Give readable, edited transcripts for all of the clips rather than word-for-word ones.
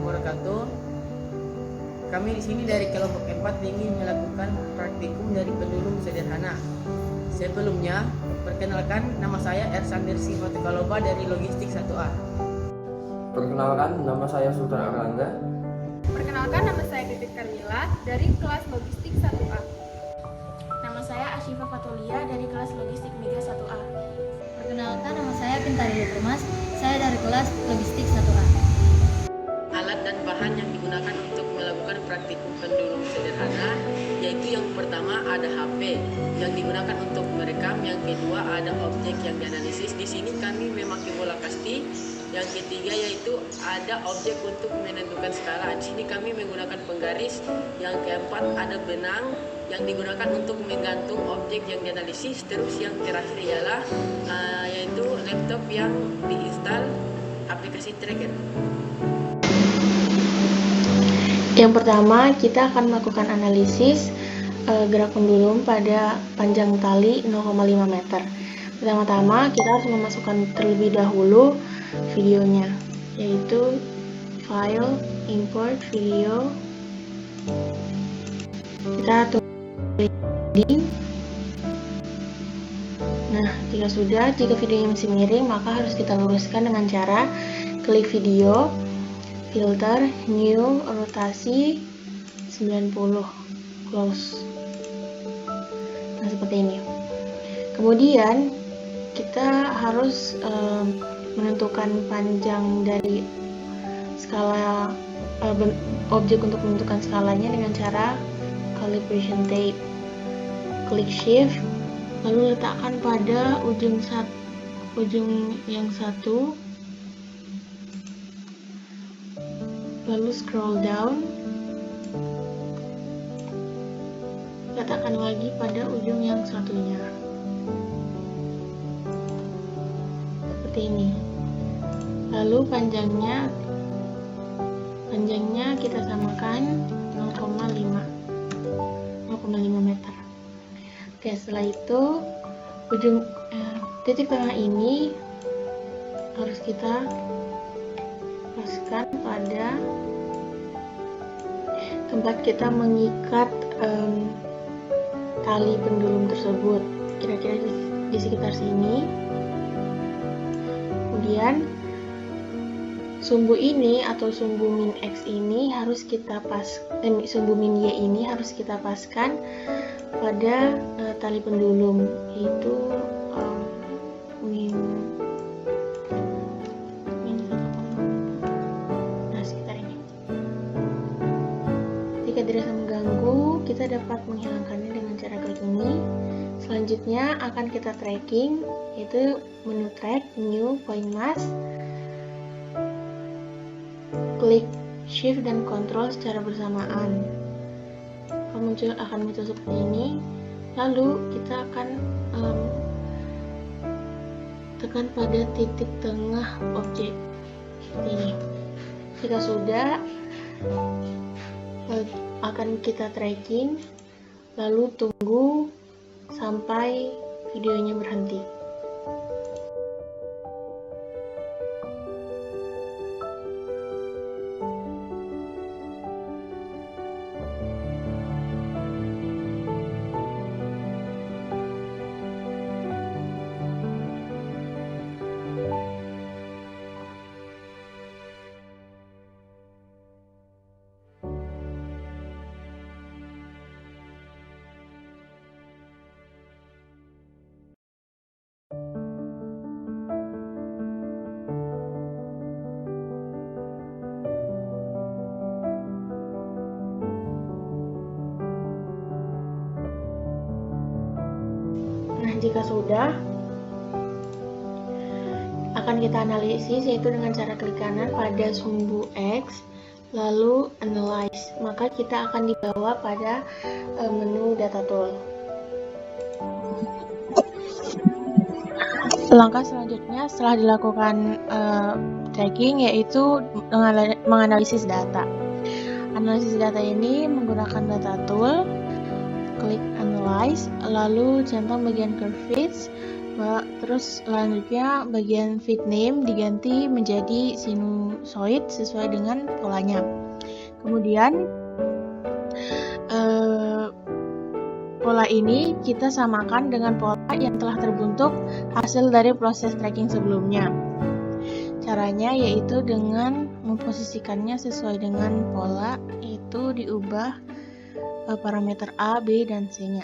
wabarakatuh. Kami di sini dari kelompok 4 ingin melakukan praktikum dari pendulum sederhana. Sebelumnya, perkenalkan, nama saya Ersander Sivatukaloba dari Logistik 1A. Perkenalkan, nama saya Sultan Arlangga. Perkenalkan, nama saya Titik Carmila dari kelas Logistik 1A. Nama saya Ashifa Fatulia dari kelas Logistik Mega 1A. Perkenalkan, nama saya Pintari Thomas, saya dari kelas Logistik 1A. Alat dan bahan yang digunakan untuk melakukan praktikum pendulum sederhana, yaitu yang pertama ada HP yang digunakan untuk merekam, yang kedua ada objek yang dianalisis. Di sini kami memakai bola kasti. Yang ketiga yaitu ada objek untuk menentukan skala. Di sini kami menggunakan penggaris. Yang keempat ada benang yang digunakan untuk menggantung objek yang dianalisis. Terus yang terakhir ialah yaitu laptop yang diinstal aplikasi tracker. Yang pertama, kita akan melakukan analisis gerak pendulum pada panjang tali 0,5 meter. Pertama-tama, kita harus memasukkan terlebih dahulu videonya, yaitu file, import video. Kita tunggu loading. Nah, jika videonya masih miring, maka harus kita luruskan dengan cara klik video, filter, new, rotasi 90, close. Nah, seperti ini. Kemudian kita harus menentukan panjang dari skala objek untuk menentukan skalanya dengan cara calibration tape. Klik shift, lalu letakkan pada ujung yang satu, lalu scroll down, letakkan lagi pada ujung yang satunya, seperti ini. Lalu panjangnya kita samakan 0,5 meter. Oke, setelah itu titik tengah ini harus kita paskan pada tempat kita mengikat tali pendulum tersebut, kira-kira di sekitar sini. Kemudian sumbu ini atau sumbu min X ini harus kita sumbu min Y ini harus kita paskan pada tali pendulum, yaitu min sekitar ini. Jika dirasa mengganggu, kita dapat menghilangkannya dengan cara klik ini. Selanjutnya akan kita tracking, yaitu menu track, new, point mask. Klik shift dan control secara bersamaan. Akan muncul seperti ini. Lalu kita akan tekan pada titik tengah objek seperti ini. Jika sudah, akan kita tracking, lalu tunggu sampai videonya berhenti. Jika sudah, akan kita analisis, yaitu dengan cara klik kanan pada sumbu X, lalu analyze. Maka kita akan dibawa pada menu data tool. Langkah selanjutnya setelah dilakukan tracking, yaitu menganalisis data. Analisis data ini menggunakan data tool. Klik analyze, lalu centang bagian curve fit, Terus selanjutnya bagian feed name diganti menjadi sinusoid sesuai dengan polanya. Kemudian pola ini kita samakan dengan pola yang telah terbentuk hasil dari proses tracking sebelumnya. Caranya yaitu dengan memposisikannya sesuai dengan pola, yaitu diubah parameter A, B, dan C-nya.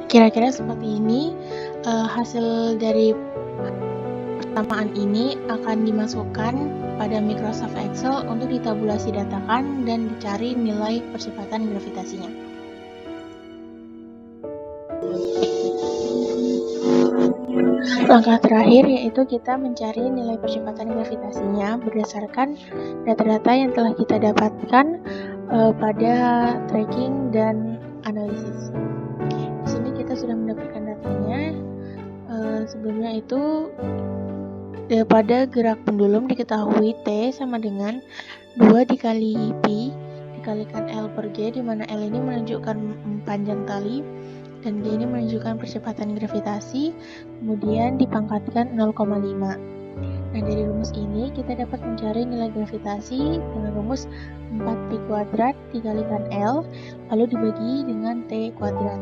Kira-kira seperti ini. Hasil dari persamaan ini akan dimasukkan pada Microsoft Excel untuk ditabulasi datakan dan dicari nilai percepatan gravitasinya. Langkah terakhir yaitu kita mencari nilai percepatan gravitasinya berdasarkan data-data yang telah kita dapatkan pada tracking dan analisis. Di sini kita sudah mendapatkan datanya. Sebelumnya itu pada gerak pendulum diketahui T sama dengan 2 dikali Pi dikalikan L per G, di mana L ini menunjukkan panjang tali dan G ini menunjukkan percepatan gravitasi, kemudian dipangkatkan 0,5. Nah, dari rumus ini kita dapat mencari nilai gravitasi dengan rumus 4Pi kuadrat dikalikan L lalu dibagi dengan T kuadrat.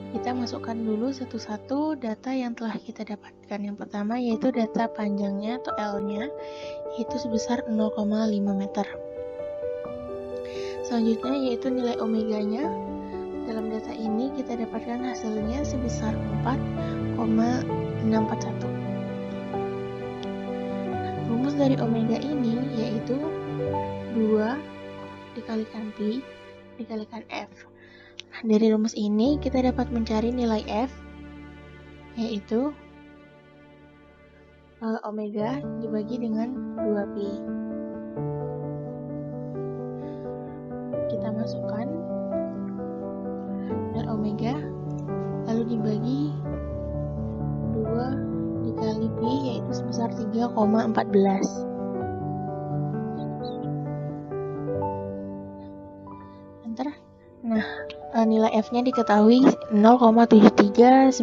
Kita masukkan dulu satu-satu data yang telah kita dapatkan. Yang pertama yaitu data panjangnya atau L-nya, yaitu sebesar 0,5 meter. Selanjutnya yaitu nilai omeganya. Dalam data ini kita dapatkan hasilnya sebesar 4,641. Rumus dari omega ini yaitu 2 dikalikan Pi dikalikan F. Dari rumus ini kita dapat mencari nilai F, yaitu omega dibagi dengan 2Pi. Kita masukkan nilai omega lalu dibagi 2 dikali Pi, yaitu sebesar 3,14. Enter. Nah, nilai F-nya diketahui 0,739013.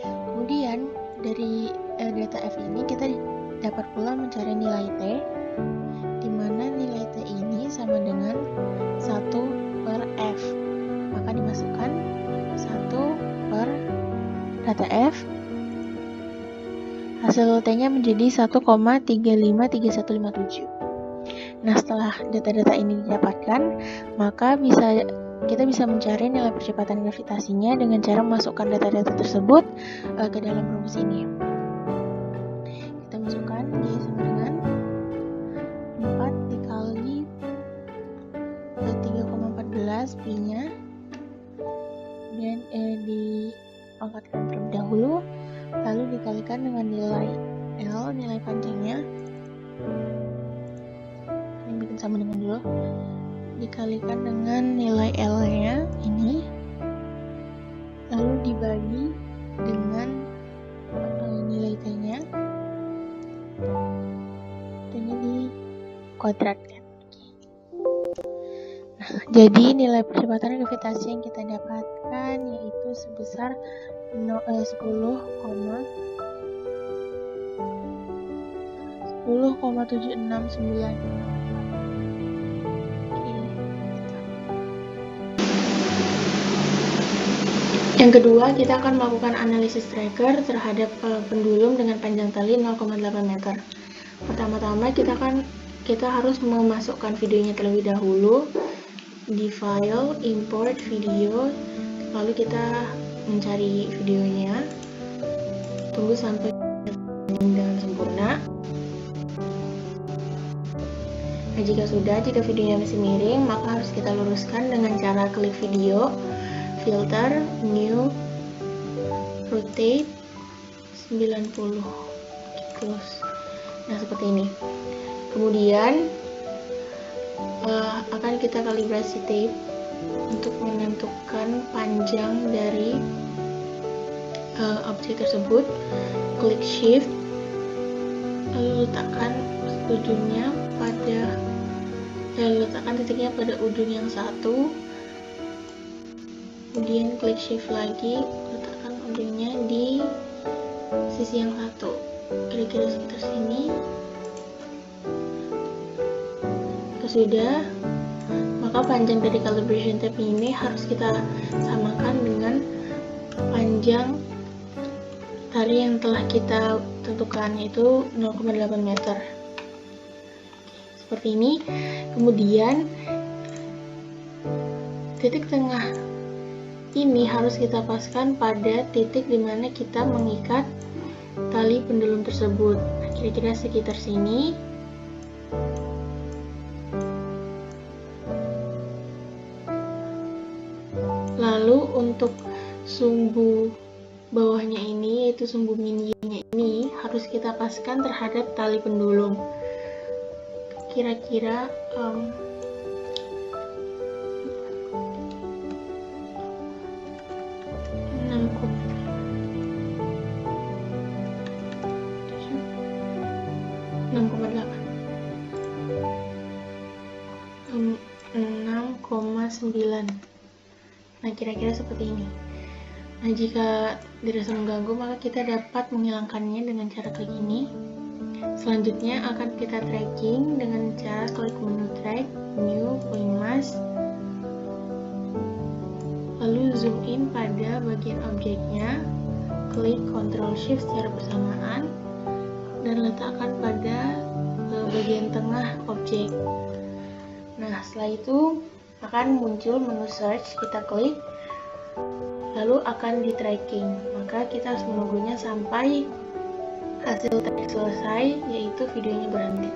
Kemudian dari data F ini kita dapat pula mencari nilai T, di mana nilai T ini sama dengan 1 per F. Maka dimasukkan 1 per data F. Hasil T-nya menjadi 1,353157. Nah, setelah data-data ini didapatkan, maka kita bisa mencari nilai percepatan gravitasinya dengan cara memasukkan data-data tersebut ke dalam rumus ini. Kita masukkan G sama dengan 4 dikali 3,14 Pi-nya, dan dipangkatkan terlebih dahulu, lalu dikalikan dengan nilai L, nilai panjangnya. Bikin sama dengan dulu, dikalikan dengan nilai L-nya ini, lalu dibagi dengan nilai T-nya. T-nya dikuadratkan. Nah, jadi nilai percepatan gravitasi yang kita dapatkan yaitu sebesar 10,769. Yang kedua, kita akan melakukan analisis tracker terhadap pendulum dengan panjang tali 0,8 meter. Pertama-tama kita harus memasukkan videonya terlebih dahulu di file import video, lalu kita mencari videonya, tunggu sampai dengan sempurna. Nah, jika videonya masih miring, maka harus kita luruskan dengan cara klik video, filter, new, rotate 90, close. Nah, seperti ini. Kemudian akan kita kalibrasi tape untuk menentukan panjang dari objek tersebut. Klik shift, lalu letakkan titiknya pada ujung yang satu. Kemudian klik shift lagi, letakkan ujungnya di sisi yang satu, kira-kira sekitar sini. Sudah, maka panjang dari calibration tape ini harus kita samakan dengan panjang tali yang telah kita tentukan, yaitu 0,8 meter. Seperti ini. Kemudian titik tengah ini harus kita paskan pada titik di mana kita mengikat tali pendulum tersebut. Nah, kira-kira sekitar sini. Lalu untuk sumbu bawahnya ini, yaitu sumbu min Y-nya ini, harus kita paskan terhadap tali pendulum. Kira-kira 6,9. Nah, kira-kira seperti ini. Nah, jika dirasa mengganggu, maka kita dapat menghilangkannya dengan cara klik ini. Selanjutnya akan kita tracking dengan cara klik menu track, new, point mask, lalu zoom in pada bagian objeknya, klik Ctrl Shift secara bersamaan, dan letakkan pada bagian tengah objek. Nah, setelah itu akan muncul menu search, kita klik, lalu akan di tracking. Maka kita harus menunggunya sampai hasil track selesai, yaitu videonya berhenti.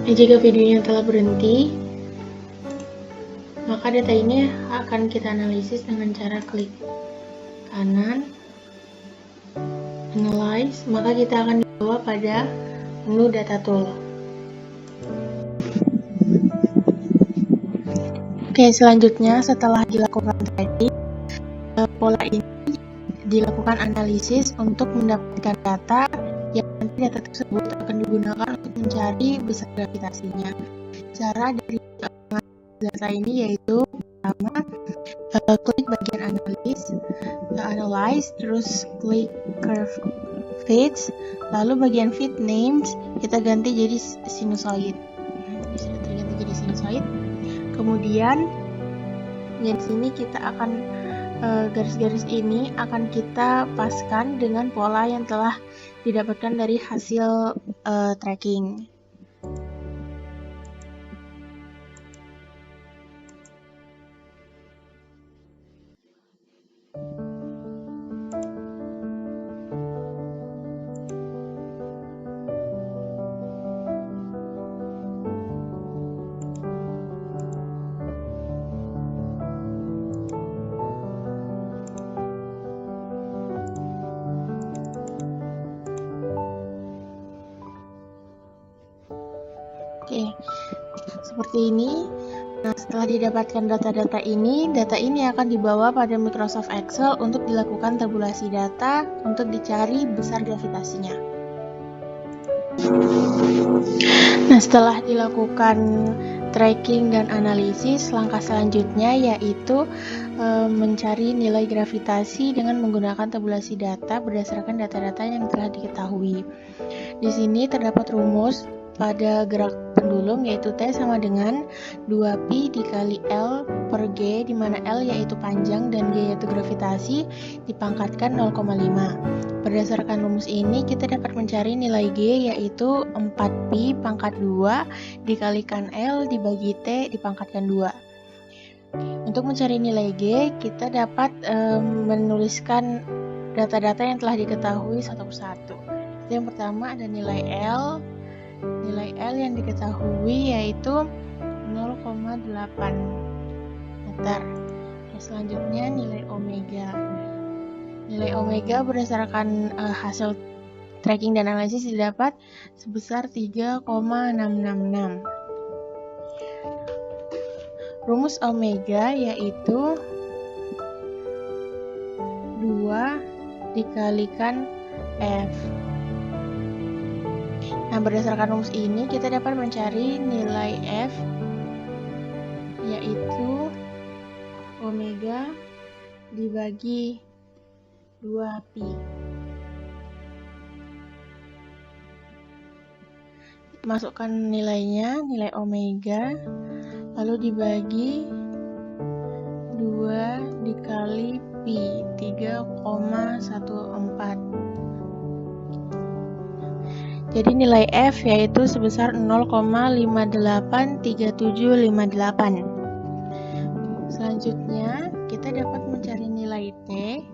Jika videonya telah berhenti, maka data ini akan kita analisis dengan cara klik kanan, analyze, maka kita akan dibawa pada menu data tool. Oke, selanjutnya setelah dilakukan tracking, pola ini dilakukan analisis untuk mendapatkan data yang nanti data tersebut akan digunakan untuk mencari besar gravitasinya. Cara dari data ini yaitu pertama, klik bagian analyze, terus klik curve fits, lalu bagian fit names kita ganti jadi sinusoid. Ini sudah terganti jadi sinusoid. Kemudian di sini kita akan garis-garis ini akan kita paskan dengan pola yang telah didapatkan dari hasil tracking. Oke, seperti ini. Nah, setelah didapatkan data ini akan dibawa pada Microsoft Excel untuk dilakukan tabulasi data untuk dicari besar gravitasinya. Nah, setelah dilakukan tracking dan analisis, langkah selanjutnya yaitu mencari nilai gravitasi dengan menggunakan tabulasi data berdasarkan data-data yang telah diketahui. Di sini terdapat rumus pada gerak pendulum yaitu T sama dengan 2pi dikali L per G, di mana L yaitu panjang dan G yaitu gravitasi, dipangkatkan 0,5. Berdasarkan rumus ini kita dapat mencari nilai G yaitu 4pi pangkat 2 dikalikan L dibagi T dipangkatkan 2. Untuk mencari nilai G, kita dapat menuliskan data-data yang telah diketahui satu persatu. Yang pertama ada nilai L. Nilai L yang diketahui yaitu 0,8 meter. Selanjutnya nilai omega. Nilai omega berdasarkan hasil tracking dan analisis didapat sebesar 3,666. Rumus omega yaitu 2 dikalikan F. Nah, berdasarkan rumus ini kita dapat mencari nilai F yaitu omega dibagi 2pi. Masukkan nilainya, nilai omega, lalu dibagi 2 dikali pi, 3,14. Jadi nilai F yaitu sebesar 0,583758. Selanjutnya, kita dapat mencari nilai T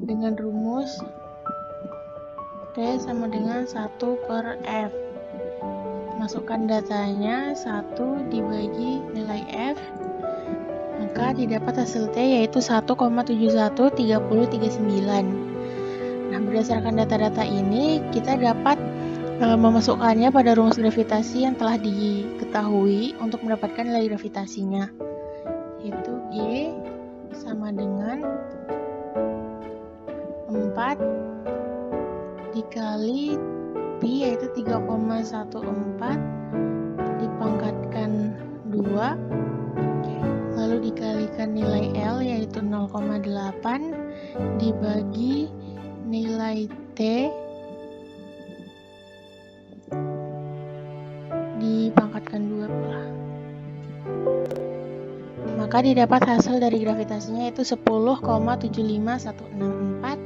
dengan rumus T sama dengan 1 per F. Masukkan datanya, 1 dibagi nilai F, maka didapat hasil T yaitu 1,713039. Nah, berdasarkan data-data ini, kita dapat memasukkannya pada rumus gravitasi yang telah diketahui untuk mendapatkan nilai gravitasinya, yaitu G sama dengan 4 dikali pi yaitu 3,14 dipangkatkan 2, lalu dikalikan nilai L yaitu 0,8 dibagi nilai T dipangkatkan 2 pula. Maka didapat hasil dari gravitasinya yaitu 10,75164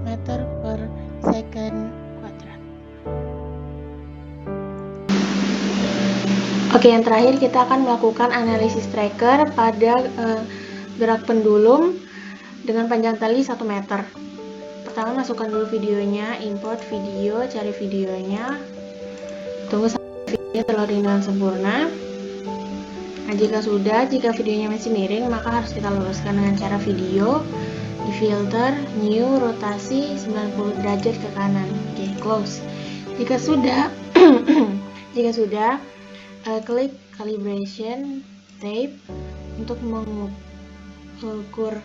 meter per second kuadrat. Oke, yang terakhir kita akan melakukan analisis tracker pada gerak pendulum dengan panjang tali 1 meter. Pertama, masukkan dulu videonya, import video, cari videonya, tunggu sampai dia terloading dengan sempurna. Nah, jika videonya masih miring, maka harus kita luruskan dengan cara video di filter, new, rotasi 90 derajat ke kanan. Oke, close. Jika sudah, klik calibration tape untuk mengukur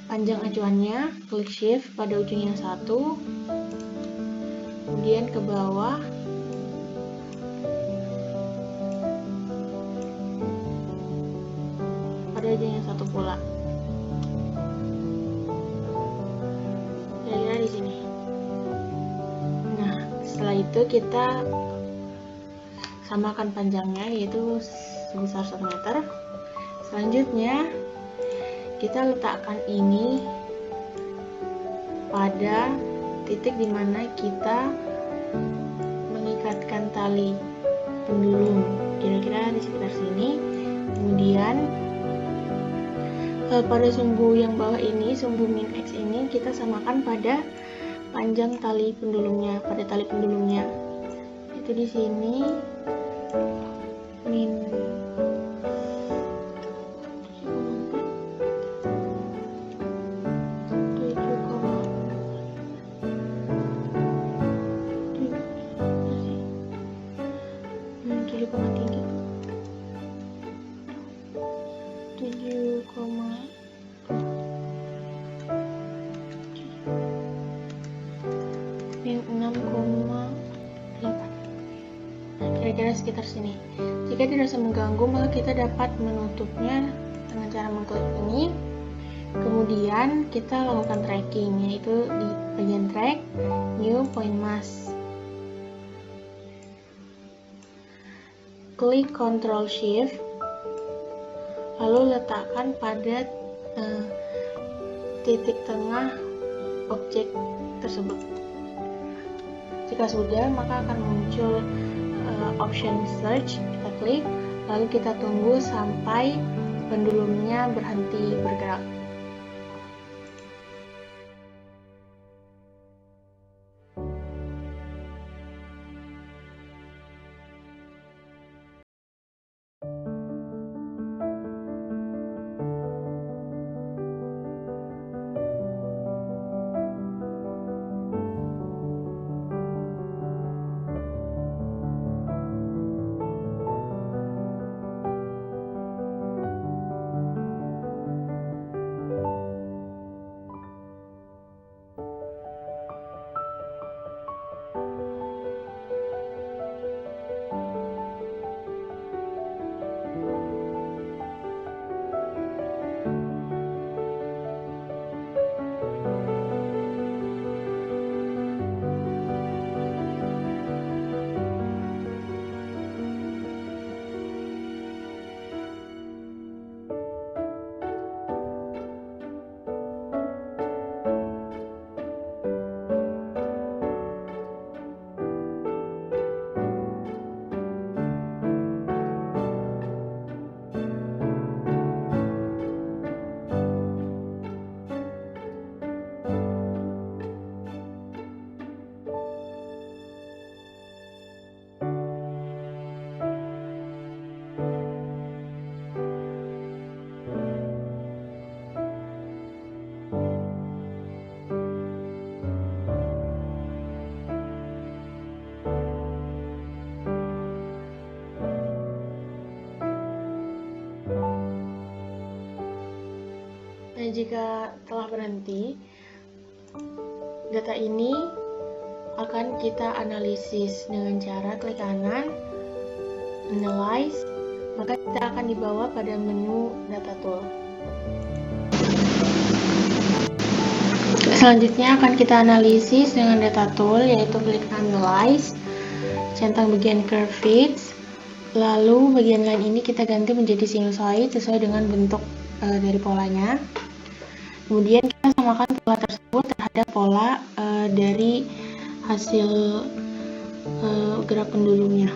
panjang acuannya. Klik shift pada ujung yang satu, kemudian ke bawah, pada ujung yang satu pula. Kira-kira di sini. Nah, setelah itu kita samakan panjangnya, yaitu sebesar 1 meter. Selanjutnya kita letakkan ini pada titik dimana kita mengikatkan tali pendulum, kira-kira di sekitar sini. Kemudian pada sumbu yang bawah ini, sumbu min X ini, kita samakan pada panjang tali pendulumnya, itu di sini min 6,5. Kira-kira sekitar sini. Jika dirasa mengganggu, maka kita dapat menutupnya dengan cara mengklik ini. Kemudian kita lakukan tracking, yaitu di bagian track, new point mass. Klik Ctrl Shift, lalu letakkan pada titik tengah objek tersebut. Jika sudah, maka akan muncul option search. Kita klik, lalu kita tunggu sampai pendulumnya berhenti bergerak. Jika telah berhenti, data ini akan kita analisis dengan cara klik kanan, analyze, maka kita akan dibawa pada menu data tool. Selanjutnya akan kita analisis dengan data tool, yaitu klik analyze, centang bagian curve fits, lalu bagian lain ini kita ganti menjadi sinusoid sesuai dengan bentuk dari polanya. Kemudian kita samakan pola tersebut terhadap pola dari hasil gerak pendulumnya.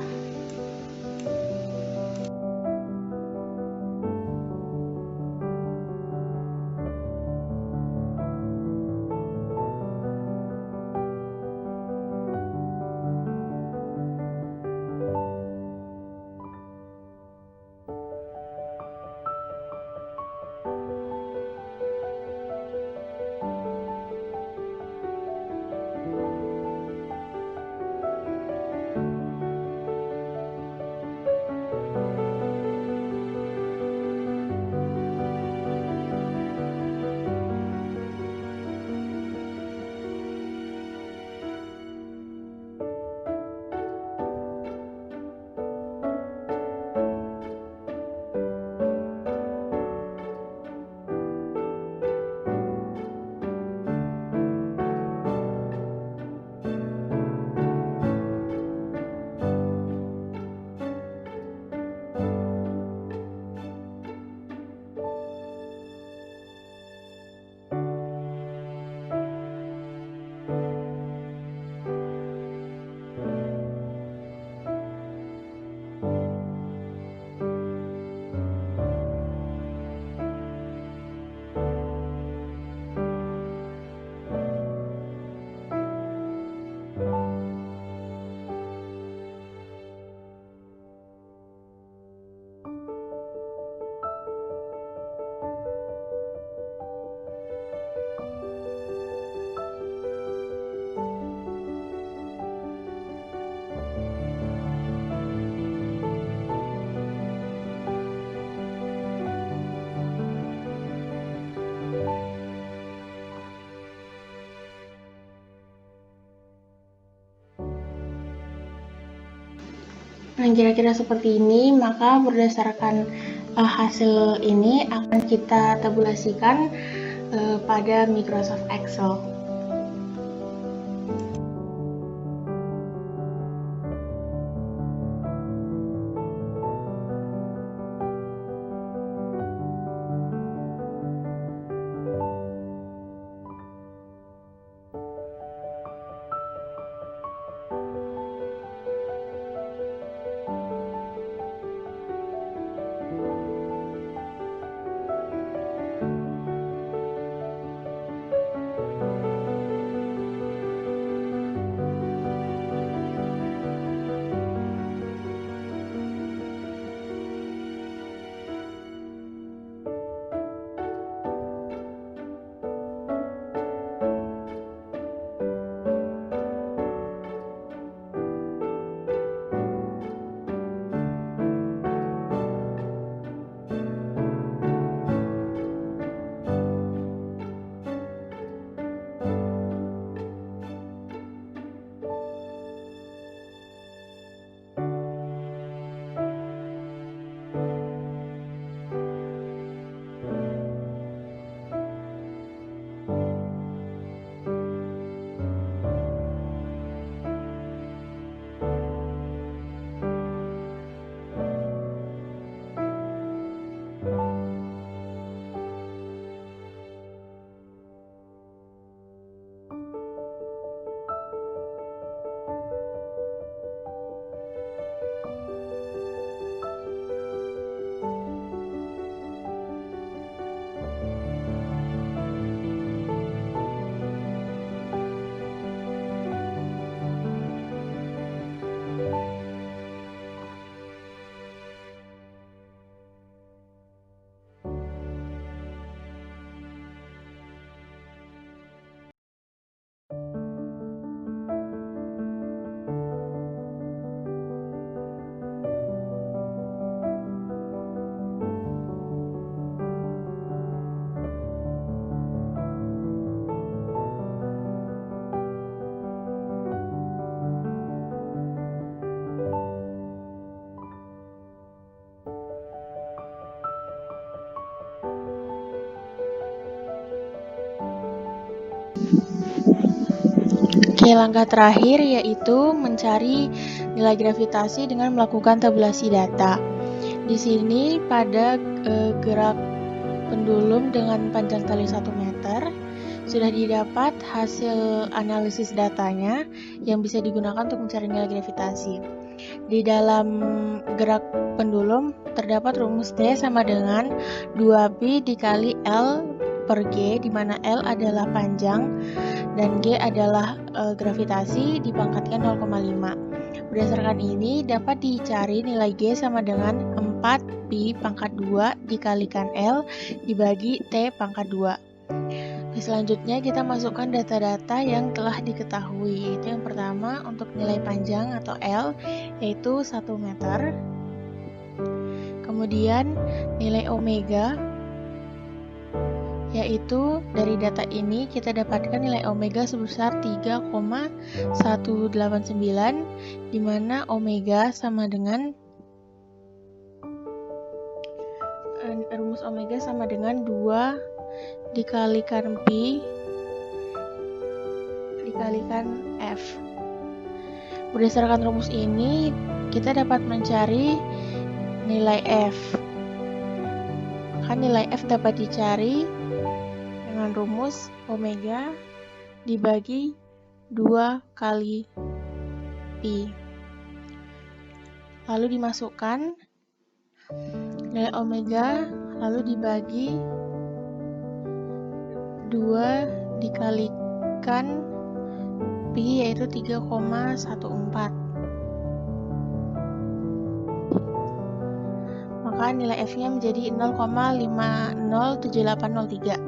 Nah, kira-kira seperti ini, maka berdasarkan hasil ini akan kita tabulasikan pada Microsoft Excel. Oke, langkah terakhir yaitu mencari nilai gravitasi dengan melakukan tabulasi data. Di sini pada gerak pendulum dengan panjang tali 1 meter sudah didapat hasil analisis datanya yang bisa digunakan untuk mencari nilai gravitasi. Di dalam gerak pendulum terdapat rumus D sama dengan 2B dikali L per G, di mana L adalah panjang dan G adalah gravitasi dipangkatkan 0,5. Berdasarkan ini dapat dicari nilai G sama dengan 4pi pangkat 2 dikalikan L dibagi T pangkat 2. Selanjutnya kita masukkan data-data yang telah diketahui, yaitu yang pertama untuk nilai panjang atau L yaitu 1 meter. Kemudian nilai omega, yaitu dari data ini kita dapatkan nilai omega sebesar 3,189, di mana omega sama dengan rumus omega sama dengan 2 dikalikan pi dikalikan F. Berdasarkan rumus ini kita dapat mencari nilai F. Maka nilai F dapat dicari dengan rumus omega dibagi 2 kali pi. Lalu dimasukkan nilai omega lalu dibagi 2 dikalikan pi yaitu 3,14. Maka nilai F-nya menjadi 0,507803.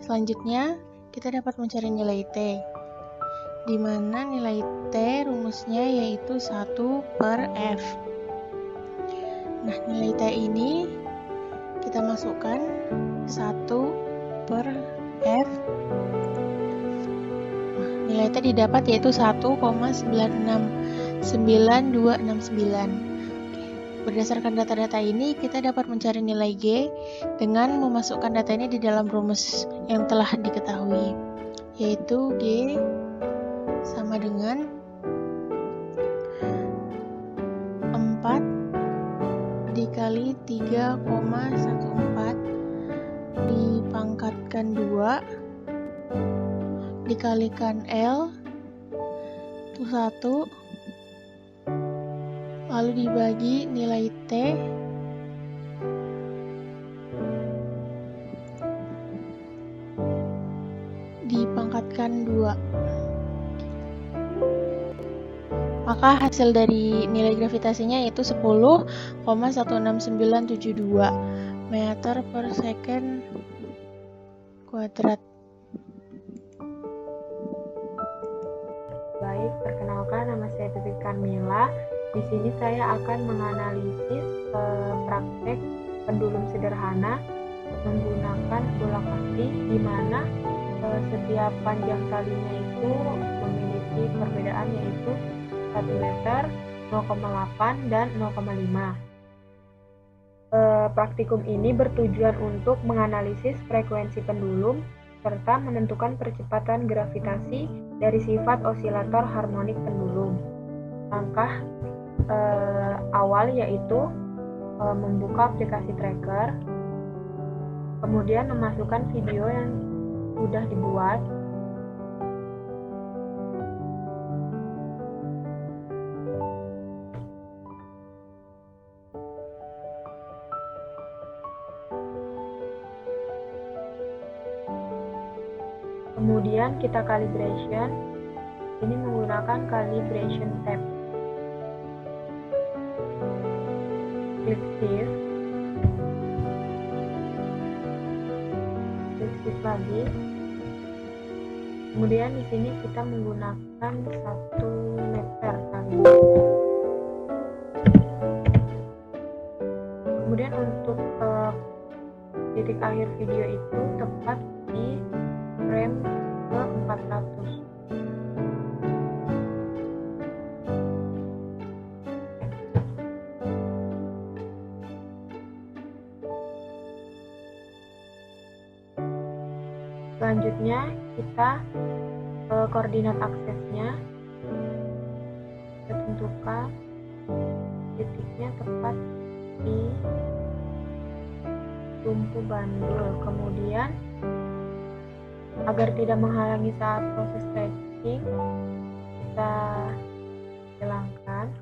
Selanjutnya, kita dapat mencari nilai T, di mana nilai T rumusnya yaitu 1 per F. Nah, nilai T ini kita masukkan 1 per F. Nah, nilai T didapat yaitu 1,96 Oke, berdasarkan data-data ini, kita dapat mencari nilai G dengan memasukkan data ini di dalam rumus yang telah diketahui, yaitu G sama dengan 4 dikali 3,14 dipangkatkan 2 dikalikan L itu 1 lalu dibagi nilai T dipangkatkan 2. Maka hasil dari nilai gravitasinya yaitu 10,16972 meter per second kuadrat. Baik, perkenalkan nama saya Titik Karmila. Di sini saya akan menganalisis praktek pendulum sederhana menggunakan bola kaki, di mana setiap panjang talinya itu memiliki perbedaan yaitu 1 meter, 0,8 dan 0,5. Praktikum ini bertujuan untuk menganalisis frekuensi pendulum serta menentukan percepatan gravitasi dari sifat osilator harmonik pendulum. Langkah awal yaitu membuka aplikasi tracker, kemudian memasukkan video yang sudah dibuat, kemudian kita calibration. Ini menggunakan calibration tab. Klik shift lagi. Kemudian di sini kita menggunakan 1 meter kali. Kemudian untuk titik akhir video itu tepat di frame ke 400. Selanjutnya kita koordinat aksesnya, kita tentukan titiknya tepat di tumpu bandul. Kemudian agar tidak menghalangi saat proses tracking, kita hilangkan.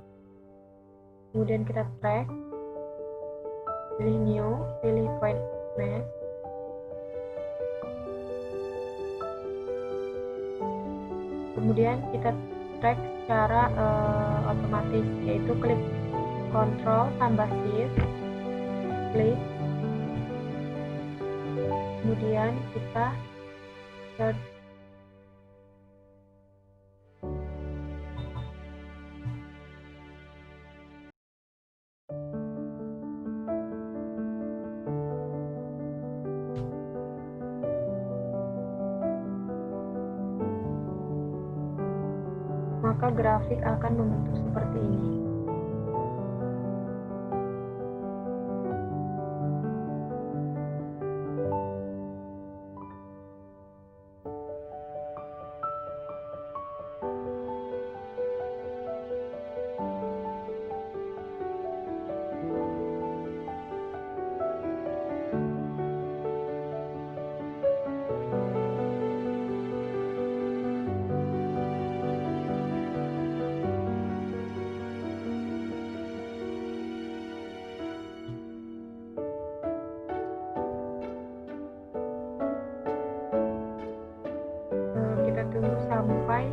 Kemudian kita track, pilih new, pilih point mesh. Kemudian kita track secara otomatis, yaitu klik Ctrl tambah Shift, klik, kemudian kita search. Maka grafik akan membentuk seperti ini. Tunggu sampai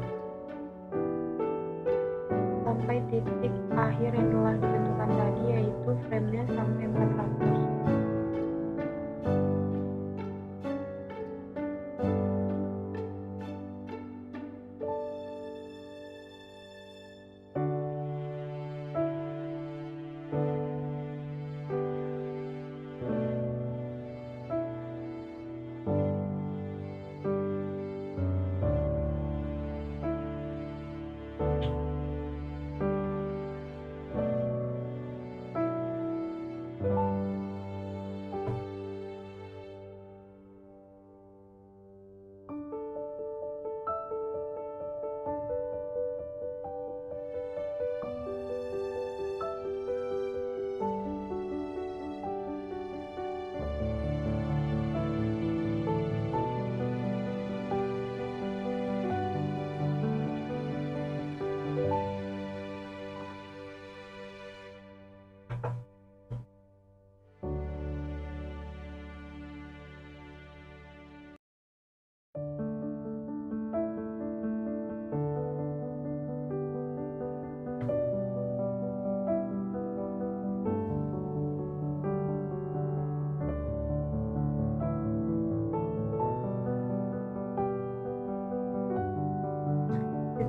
titik akhir yang telah ditentukan tadi, yaitu frame-nya sampai 400.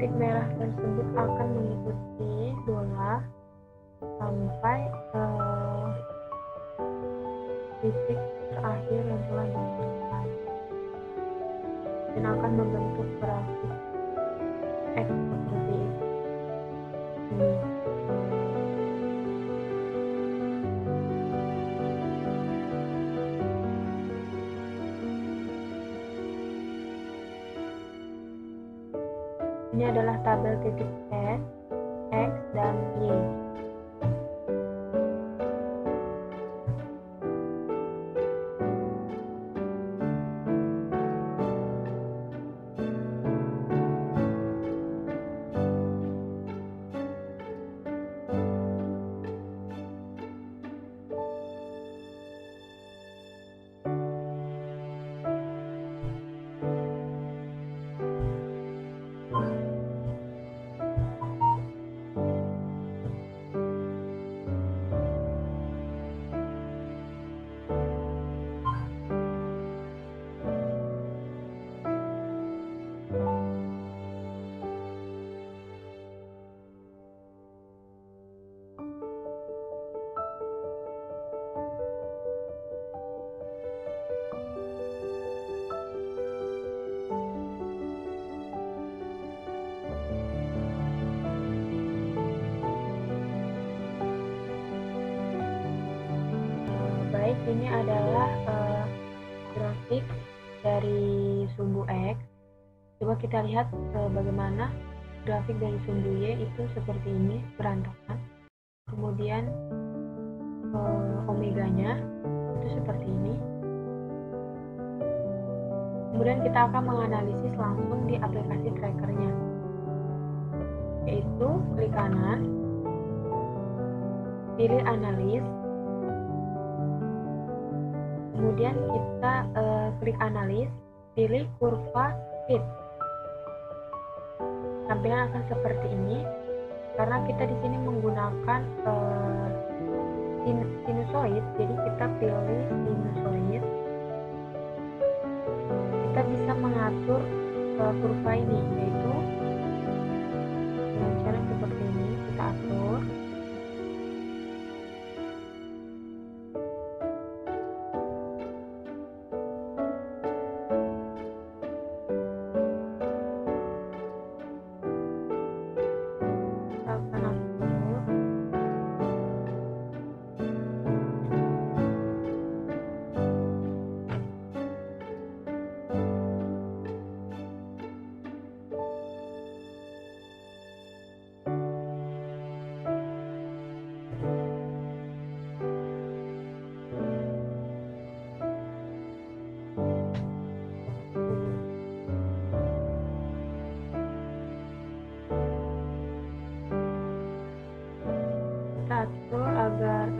titik merah tersebut akan mengikuti bola sampai titik terakhir yang telah ditentukan dan akan membentuk grafik X seperti ini. Ini adalah tabel titik S, X, dan Y. Baik, ini adalah grafik dari sumbu X. Coba kita lihat bagaimana grafik dari sumbu Y itu seperti ini, berantakan. Kemudian omeganya itu seperti ini. Kemudian kita akan menganalisis langsung di aplikasi trackernya, yaitu klik kanan, pilih analis. Kemudian kita klik analis, pilih kurva fit. Tampilan akan seperti ini karena kita di sini menggunakan sinusoid, jadi kita pilih sinusoid. Kita bisa mengatur kurva ini, yaitu dengan cara seperti ini kita atur. Kita atur agar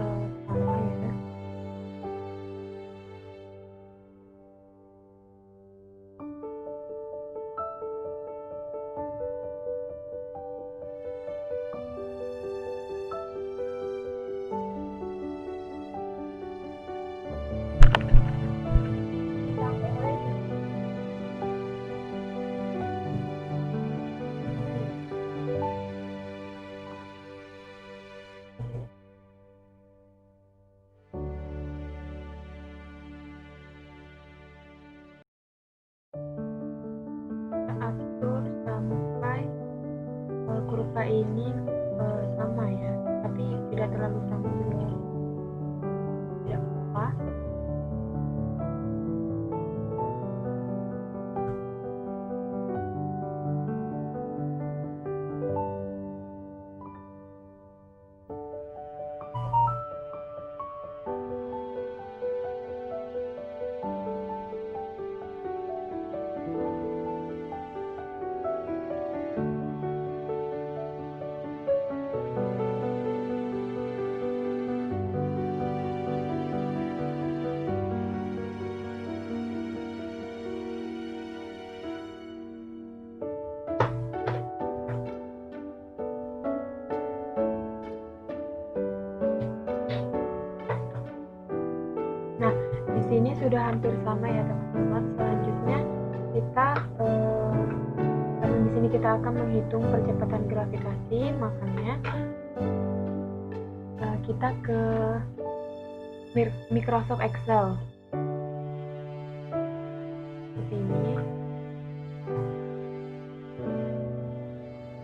sama ya. Atur sampai kurva ini sama ya, tapi tidak terlalu sama juga, tidak apa. Di sini sudah hampir sama ya teman-teman. Selanjutnya kita Di sini kita akan menghitung percepatan gravitasi, makanya kita ke Microsoft Excel.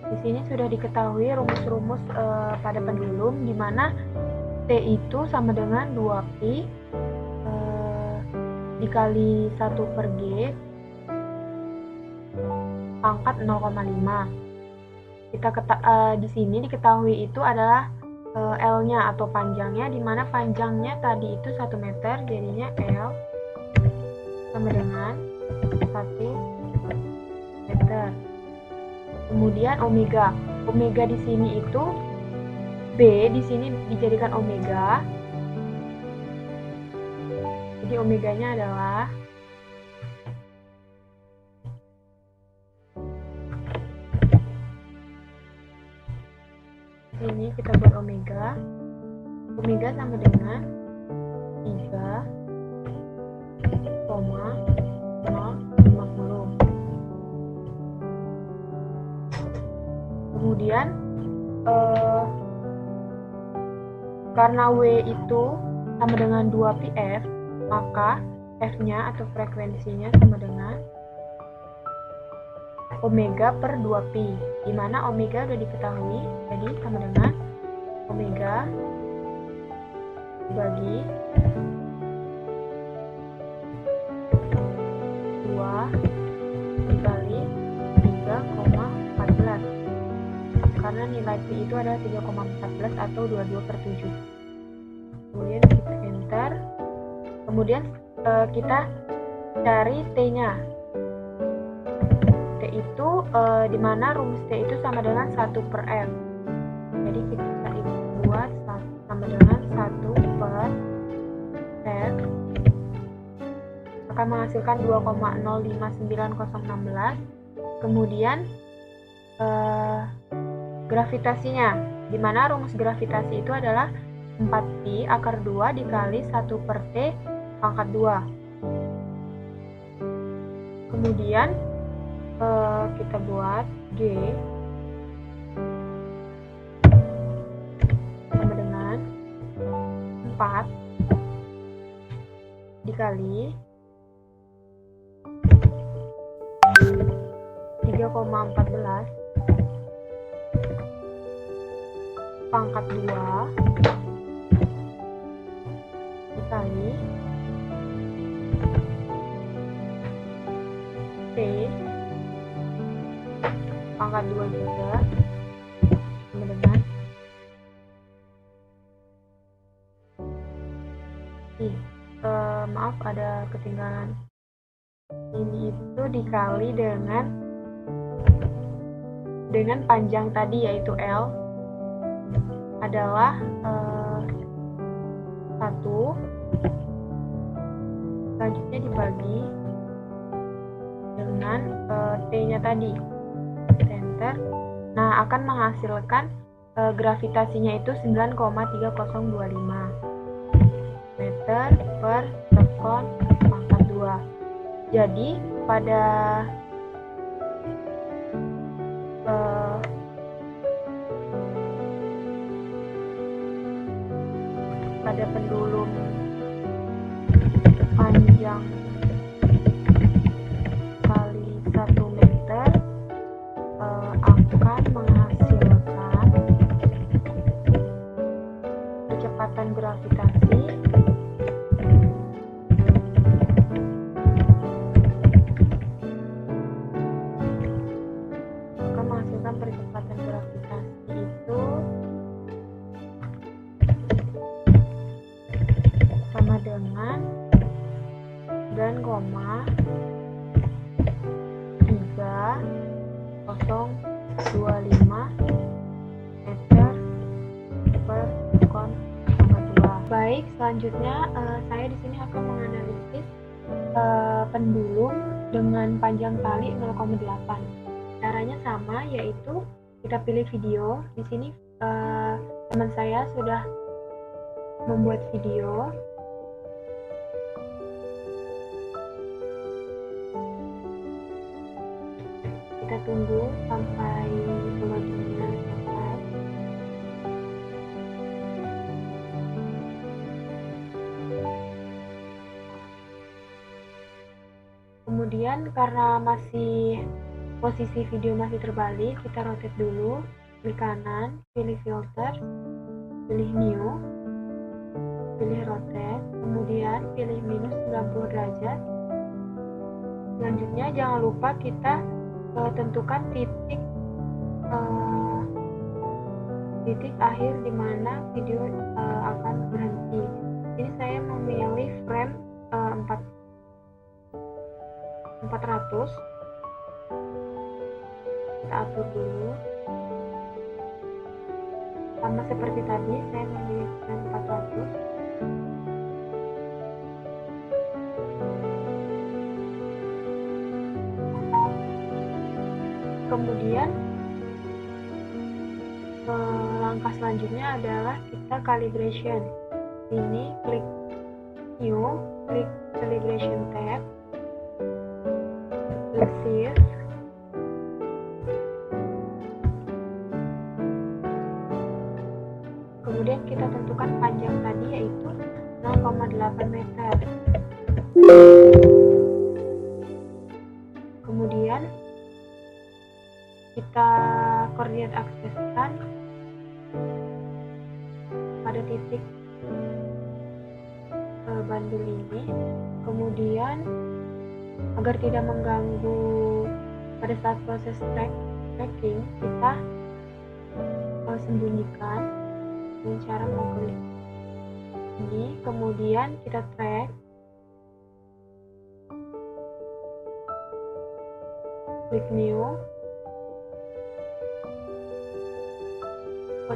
Di sini sudah diketahui rumus-rumus pada pendulum, di mana T itu sama dengan 2pi dikali 1 per G pangkat 0,5. Di sini diketahui itu adalah L-nya atau panjangnya, di mana panjangnya tadi itu 1 meter, jadinya L sama dengan 1 meter. Kemudian omega di sini itu B di sini dijadikan omega. Jadi omeganya adalah ini kita buat omega sama dengan 3,050. Kemudian karena W itu sama dengan 2πf, maka F-nya atau frekuensinya sama dengan omega per 2pi, di mana omega sudah diketahui, jadi sama dengan omega bagi 2 dikali 3,14, karena nilai pi itu adalah 3,14 atau 22/7. Kemudian kita enter, kemudian kita cari T-nya. Itu dimana rumus T itu sama dengan 1 per M. Jadi kita buat sama dengan 1 per M akan menghasilkan 2,059016. Kemudian gravitasinya, dimana rumus gravitasi itu adalah 4pi akar 2 dikali 1 per T pangkat 2. Kemudian kita buat G sama dengan 4 dikali 3,14 pangkat 2 dikali T pangkat 2 juga sama dengan maaf ada ketinggalan, ini itu dikali dengan panjang tadi yaitu L adalah 1, selanjutnya dibagi dengan T-nya tadi, enter. Nah, akan menghasilkan gravitasinya itu 9,3025 meter per sekon pangkat 2. Jadi pada pendulum panjang kali 1 meter akan menghasilkan kecepatan gravitasi itu sama dengan 9,3025 meter per sekon pangkat 2. Baik, selanjutnya saya di sini akan menganalisis pendulum dengan panjang tali 0,8. Caranya sama, yaitu kita pilih video. Di sini teman saya sudah membuat video. Kita kita tunggu sampai loadingnya selesai. Kemudian karena posisi video masih terbalik, kita rotate dulu, klik kanan, pilih filter, pilih new, pilih rotate, kemudian pilih minus 90 derajat. Selanjutnya jangan lupa kita tentukan titik akhir di mana video akan berhenti. Ini saya memilih frame 400. Kita atur dulu. Sama seperti tadi, saya memilih frame 400. Kemudian langkah selanjutnya adalah kita calibration. Ini klik new, klik calibration tab, klik shift, kemudian kita tentukan panjang tadi yaitu 0,8 meter. Kemudian kita koordinat akseskan pada titik bandul ini. Kemudian agar tidak mengganggu pada saat proses tracking, kita sembunyikan dengan cara mengklik ini. Kemudian kita track, klik new,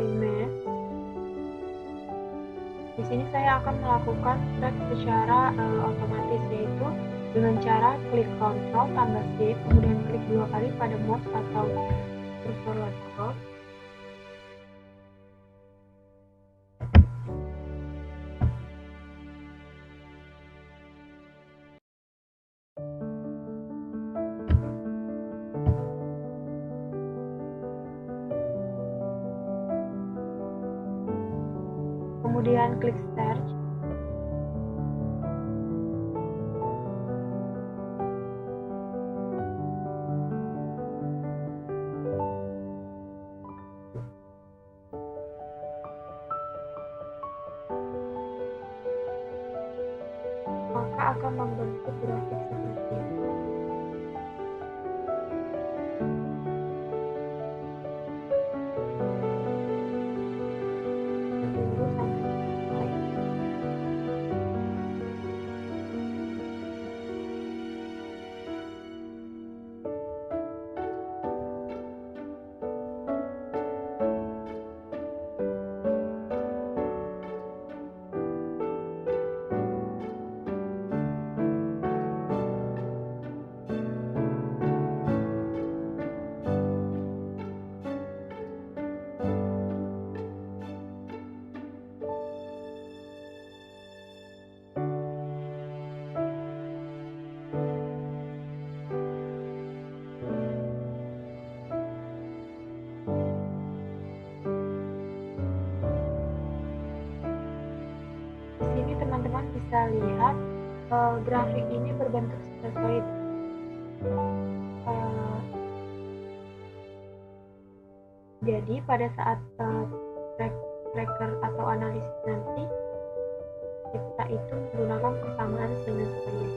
image. Di sini saya akan melakukan track secara otomatis, yaitu dengan cara klik Ctrl tambah Shift, kemudian klik 2 kali pada mouse atau kursor laptop. Kemudian klik search. Maka akan membentuk grafik seperti ini. Tunggu sampai selesai. Di sini teman-teman bisa lihat grafik ini berbentuk sferoid. Jadi pada saat tracker atau analisis nanti kita itu menggunakan persamaan sinusoid.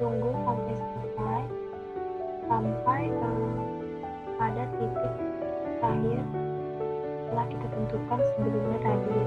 tunggu sampai selesai, sampai pada titik terakhir setelah kita tentukan sebelumnya tadi.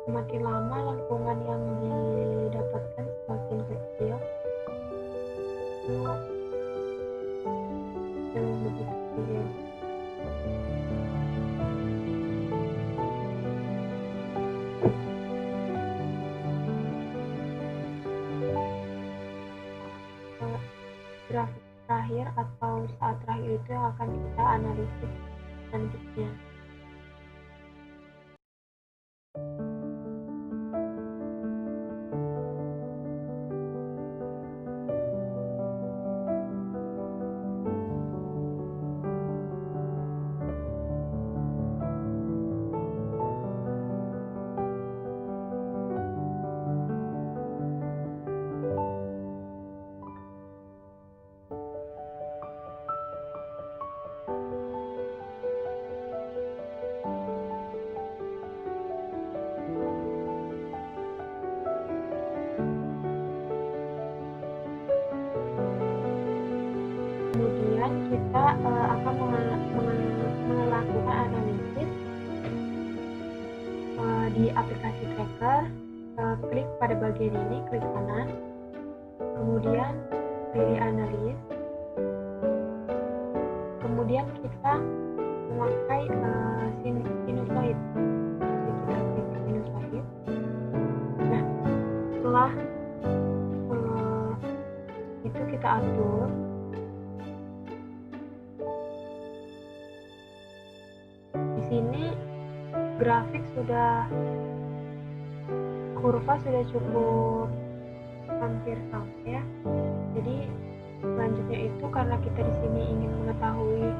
Semakin lama lengkungan yang didapatkan semakin kecil, begitu kecil. Grafik terakhir atau saat terakhir itu yang akan kita analisis selanjutnya. Kemudian kita akan melakukan analisis di aplikasi tracker. Klik pada bagian ini, klik kanan, kemudian pilih analis, kemudian kita memakai sinusoid. Kita klik sinusoid. Nah, setelah itu kita atur. Di sini grafik kurva sudah cukup hampir sama ya. Jadi selanjutnya itu karena kita di sini ingin mengetahui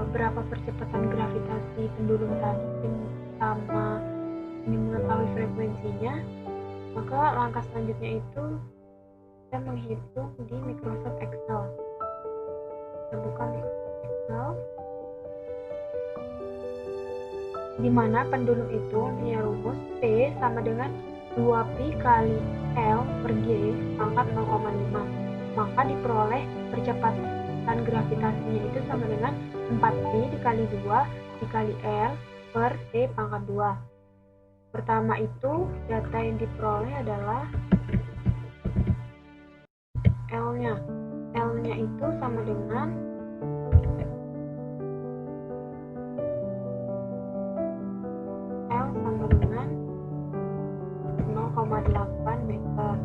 berapa percepatan gravitasi pendulum tadi sama ingin mengetahui frekuensinya, maka langkah selanjutnya itu kita menghitung di Microsoft Excel. Kita buka Microsoft Excel, di mana pendulum itu punya rumus P sama dengan 2pi kali L per G pangkat 0,5. Maka diperoleh percepatan gravitasinya itu sama dengan 4pi dikali 2 dikali L per T pangkat 2. Pertama itu data yang diperoleh adalah L-nya. L-nya itu sama dengan L sama dengan 0,8 meter.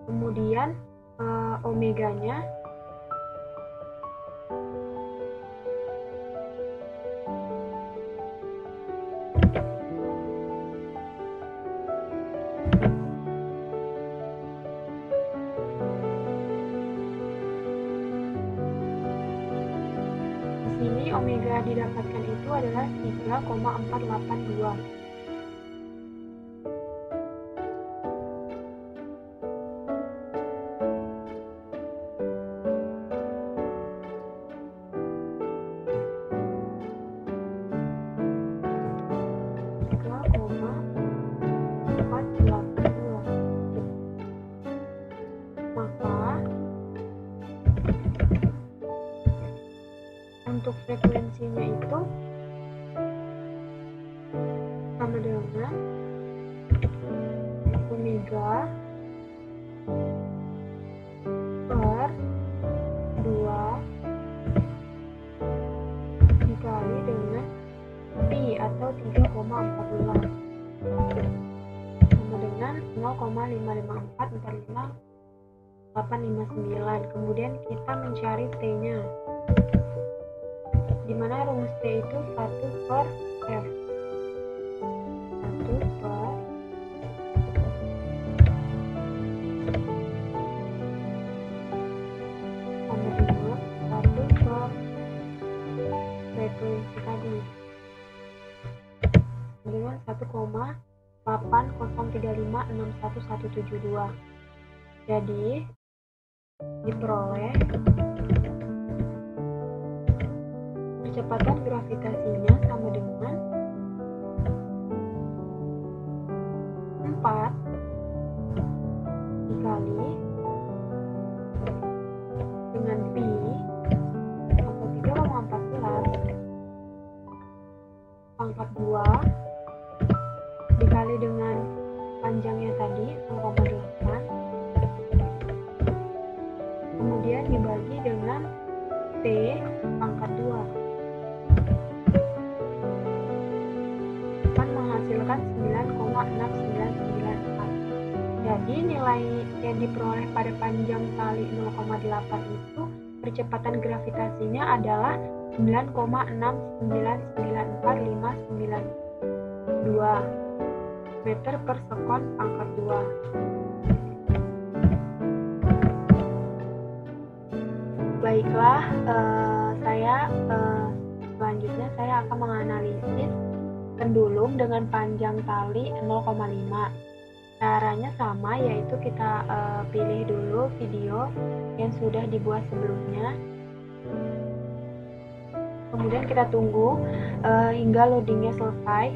Kemudian omeganya omega didapatkan itu adalah 3,482. Maka untuk frekuensinya itu 3 per 2 dikali dengan pi atau 3,14 sama dengan 0,55445,859. Kemudian kita mencari T-nya, dimana rumus T itu 1 per F, 1 per sama dengan 1 per frekuensi tadi dengan 1,803561172. Jadi diperoleh kecepatan gravitasinya sama dengan 4 dikali dengan pi atau 3,14 pangkat 2 dikali dengan panjangnya tadi 0,8, kemudian dibagi dengan T pangkat 2 akan menghasilkan 9,6994. Jadi nilai yang diperoleh pada panjang tali 0,8 itu percepatan gravitasinya adalah 9,6994592 meter per sekon pangkat 2. Baiklah, selanjutnya saya akan menganalisis pendulum dengan panjang tali 0,5. Caranya sama, yaitu kita pilih dulu video yang sudah dibuat sebelumnya. Kemudian kita tunggu hingga loadingnya selesai.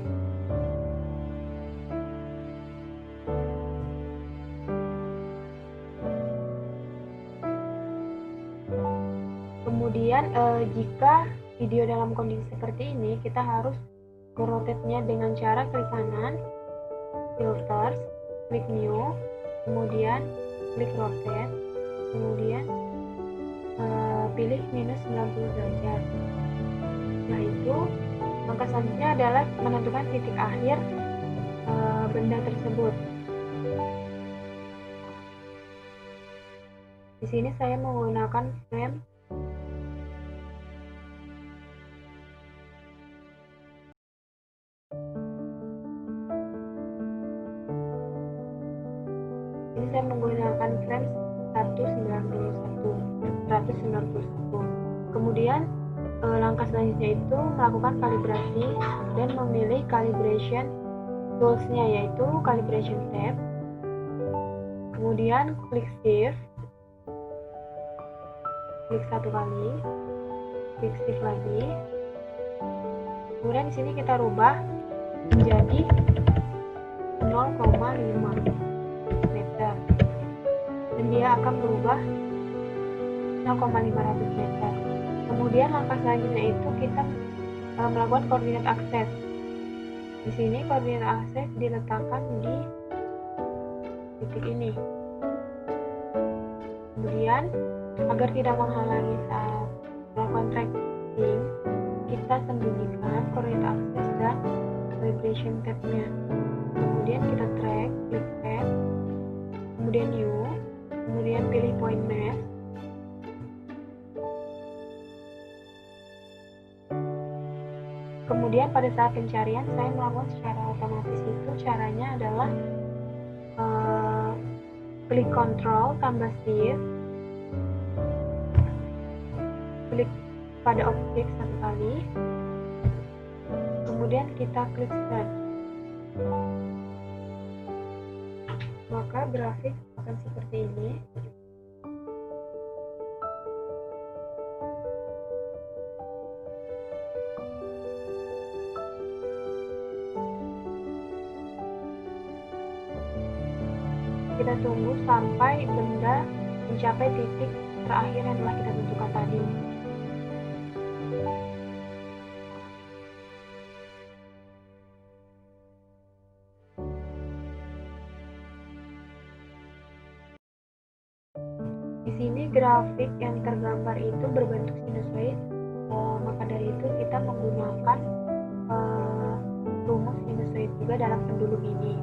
Kemudian jika video dalam kondisi seperti ini, kita harus merotate-nya dengan cara klik kanan, filters, klik new, kemudian klik rotate, kemudian pilih minus 90 derajat. Setelah itu, langkah selanjutnya adalah menentukan titik akhir benda tersebut. Di sini saya menggunakan frame frame 191. Kemudian langkah selanjutnya itu melakukan kalibrasi dan memilih calibration tools-nya, yaitu calibration tab. Kemudian klik shift, klik satu kali, klik shift lagi. Kemudian di sini kita rubah menjadi 0,5 meter dan dia akan berubah 0,500 meter. Kemudian langkah selanjutnya itu kita melakukan koordinat akses. Di sini koordinat akses diletakkan di titik ini. Kemudian agar tidak menghalangi saat melakukan tracking, kita sembunyikan koordinat akses dan calibration tab-nya. Kemudian kita track, klik tab, kemudian new, kemudian pilih point mass. Kemudian pada saat pencarian saya melakukan secara otomatis. Itu caranya adalah klik Ctrl tambah Shift, klik pada objek satu kali, kemudian kita klik Search. Maka grafik akan seperti ini. Kita tunggu sampai benda mencapai titik terakhir yang telah kita tentukan tadi. grafik yang tergambar itu berbentuk sinusoid, maka dari itu kita menggunakan rumus sinusoid juga dalam pendulum ini.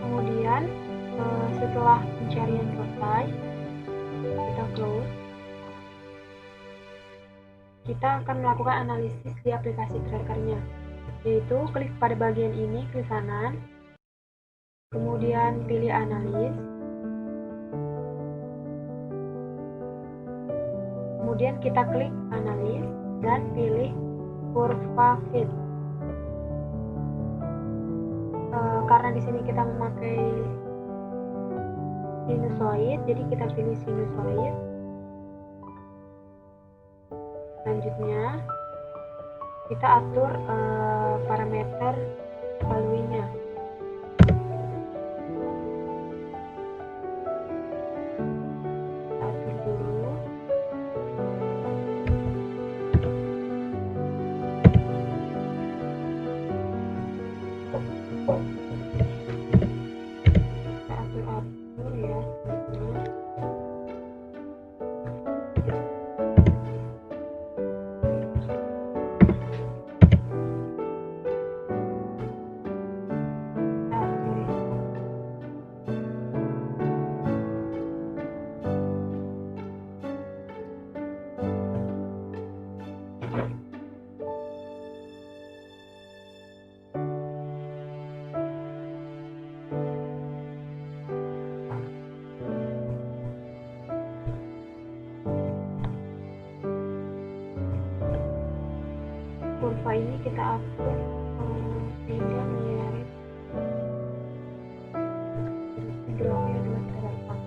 Kemudian setelah pencarian selesai, kita close. Kita akan melakukan analisis di aplikasi trackernya, yaitu klik pada bagian ini, klik kanan, kemudian pilih analis, kemudian kita klik analis dan pilih kurva fit. Karena di sini kita memakai sinusoid, jadi kita pilih sinusoid. Selanjutnya kita atur parameter valuenya. Atur dulu. Atur ya. Kurva ini kita atur sehingga menyeret geraknya dengan tepat.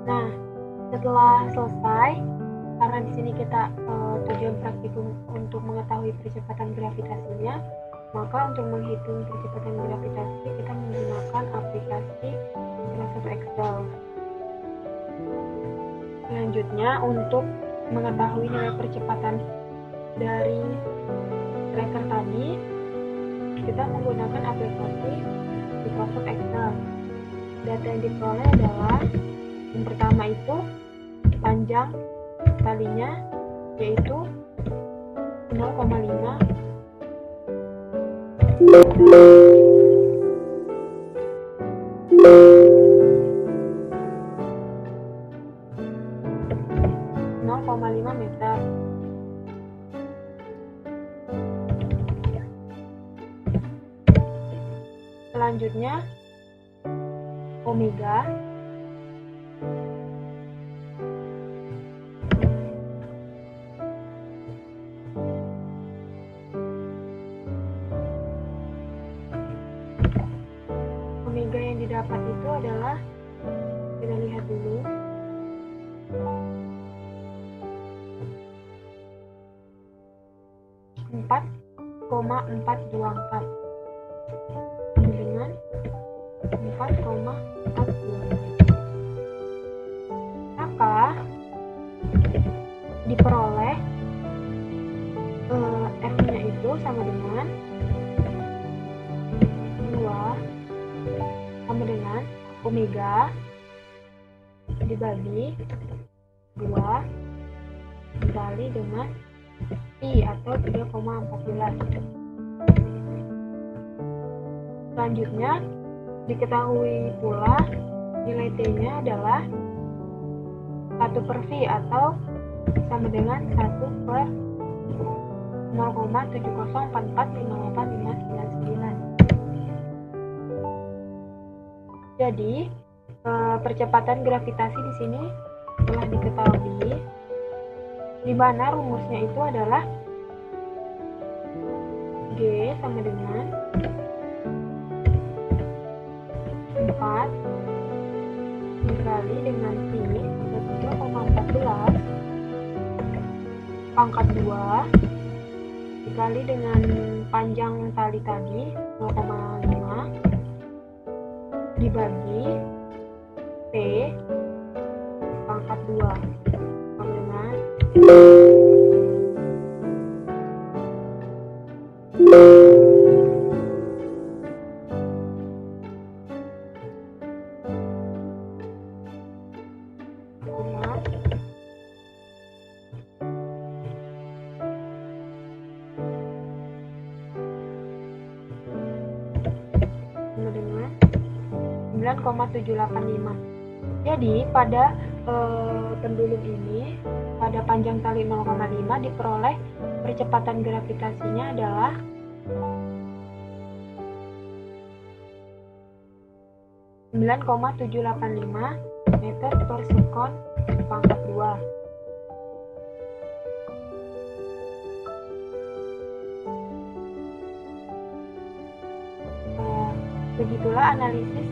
Nah, setelah selesai, karena di sini kita tujuan praktikum untuk mengetahui percepatan gravitasinya, maka untuk menghitung percepatan gravitasi kita menggunakan aplikasi Microsoft Excel. Selanjutnya, untuk mengetahui nilai percepatan dari tracker tadi, kita menggunakan aplikasi Microsoft Excel. Data yang diperoleh adalah yang pertama itu panjang talinya yaitu 0,5 0,5 meter. Selanjutnya omega yang didapat itu adalah, kita lihat dulu, empat 4,424 dengan 4,424. Maka diperoleh F-nya itu sama dengan 2 sama dengan omega dibagi 2 dikali dengan I atau 3,14. Selanjutnya diketahui pula nilai T-nya adalah 1/V atau sama dengan 1/0,70445859. Jadi percepatan gravitasi di sini telah diketahui, di mana rumusnya itu adalah G sama dengan 4 dikali dengan Pi atau 3,14 pangkat 2 dikali dengan panjang tali tadi 0,5 dibagi T pangkat 2 sama dengan 9,785. Jadi pada pendulum ini, pada panjang tali 0,5 diperoleh percepatan gravitasinya adalah 9,785 meter per sekon pangkat 2. Begitulah analisis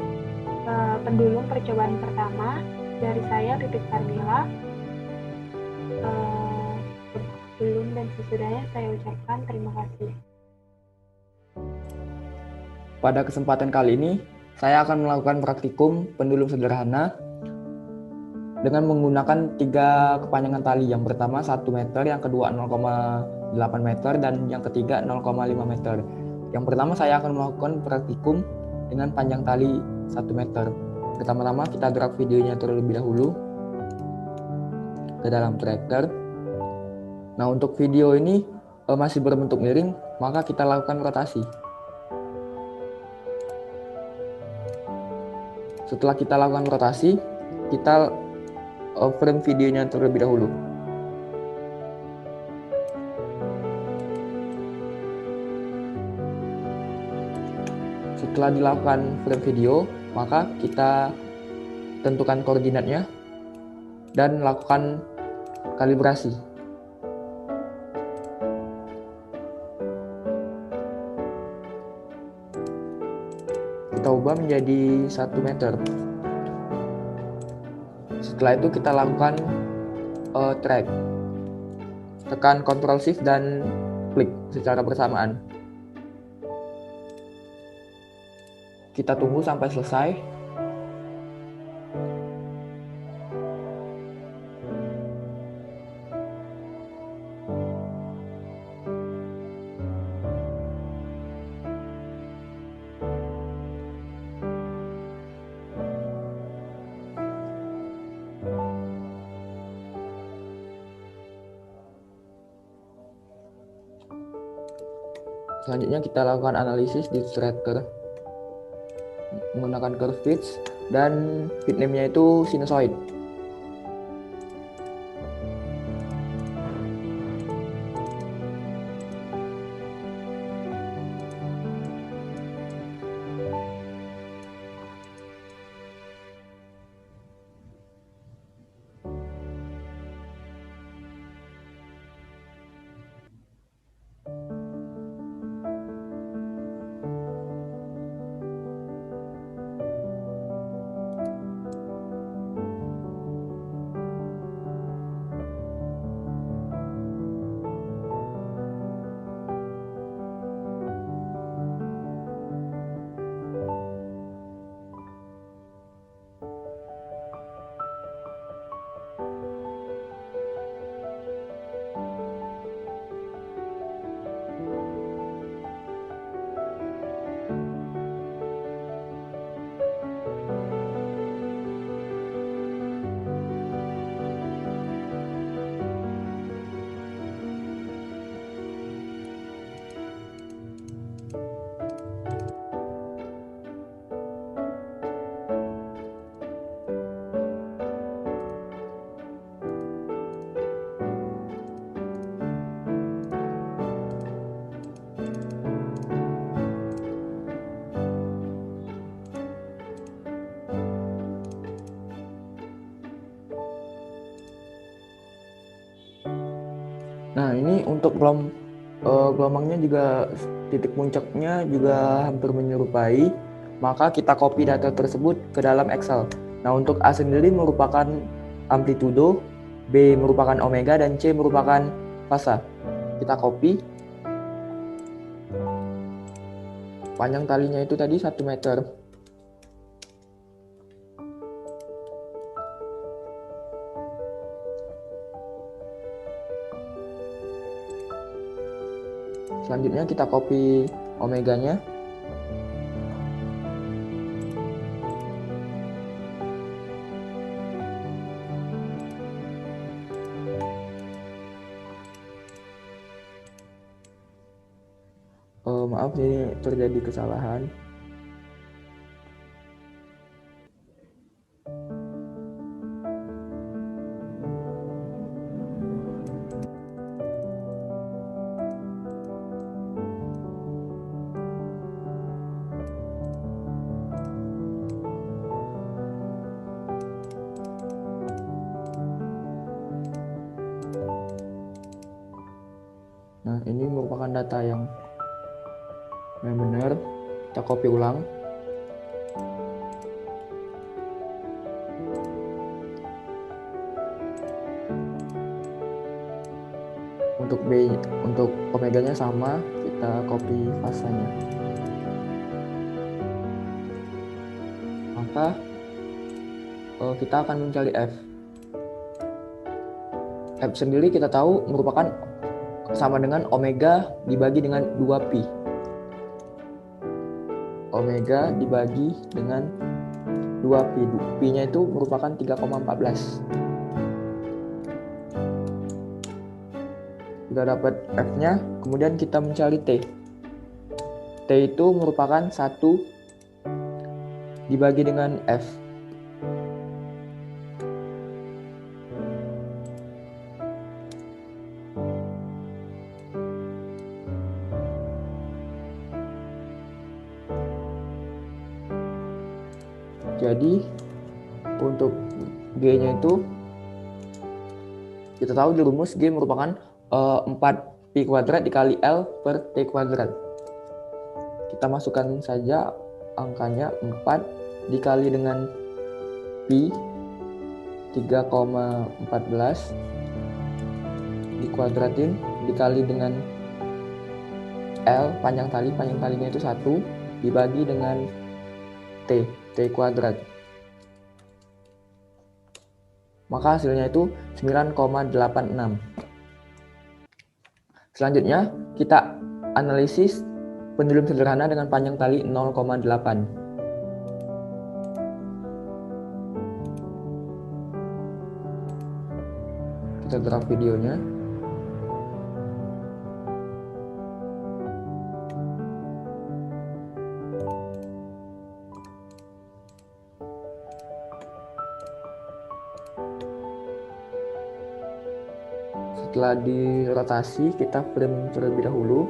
pendulum percobaan pertama dari saya, Titik Carmila. Sebelum dan sesudahnya saya ucapkan terima kasih. Pada kesempatan kali ini, saya akan melakukan praktikum pendulum sederhana dengan menggunakan 3 kepanjangan tali. Yang pertama 1 meter, yang kedua 0,8 meter, dan yang ketiga 0,5 meter. Yang pertama saya akan melakukan praktikum dengan panjang tali 1 meter. Pertama-tama kita drag videonya terlebih dahulu ke dalam tracker. Nah, untuk video ini masih berbentuk miring, maka kita lakukan rotasi. Setelah kita lakukan rotasi, kita frame videonya terlebih dahulu. Setelah dilakukan frame video, maka kita tentukan koordinatnya dan lakukan kalibrasi. Kita ubah menjadi 1 meter. Setelah itu kita lakukan track. Tekan Ctrl Shift dan klik secara bersamaan. Kita tunggu sampai selesai. Selanjutnya kita lakukan analisis di Straker menggunakan curve fits dan fit name-nya itu sinusoid. Nah, ini untuk gelombangnya juga titik puncaknya juga hampir menyerupai, maka kita copy data tersebut ke dalam Excel. Nah, untuk A sendiri merupakan amplitudo, B merupakan omega, dan C merupakan fasa. Kita copy. Panjang talinya itu tadi 1 meter. Selanjutnya kita copy omeganya. Maaf, ini terjadi kesalahan. Nah, ini merupakan data yang benar. Kita copy ulang. Untuk B, untuk omeganya sama, kita copy fasanya. Maka kita akan mencari F. F sendiri kita tahu merupakan sama dengan omega dibagi dengan 2pi. Omega dibagi dengan 2pi. Pi-nya itu merupakan 3,14. Sudah dapat F-nya, kemudian kita mencari T. T itu merupakan 1 dibagi dengan F. Jadi untuk G-nya itu kita tahu di rumus G merupakan 4pi kuadrat dikali L per T kuadrat. Kita masukkan saja angkanya 4 dikali dengan pi 3,14 dikuadratin dikali dengan L panjang talinya itu 1 dibagi dengan T kuadrat. Maka hasilnya itu 9,86. Selanjutnya kita analisis pendulum sederhana dengan panjang tali 0,8. Kita drag videonya. Setelah dirotasi, kita frame terlebih dahulu.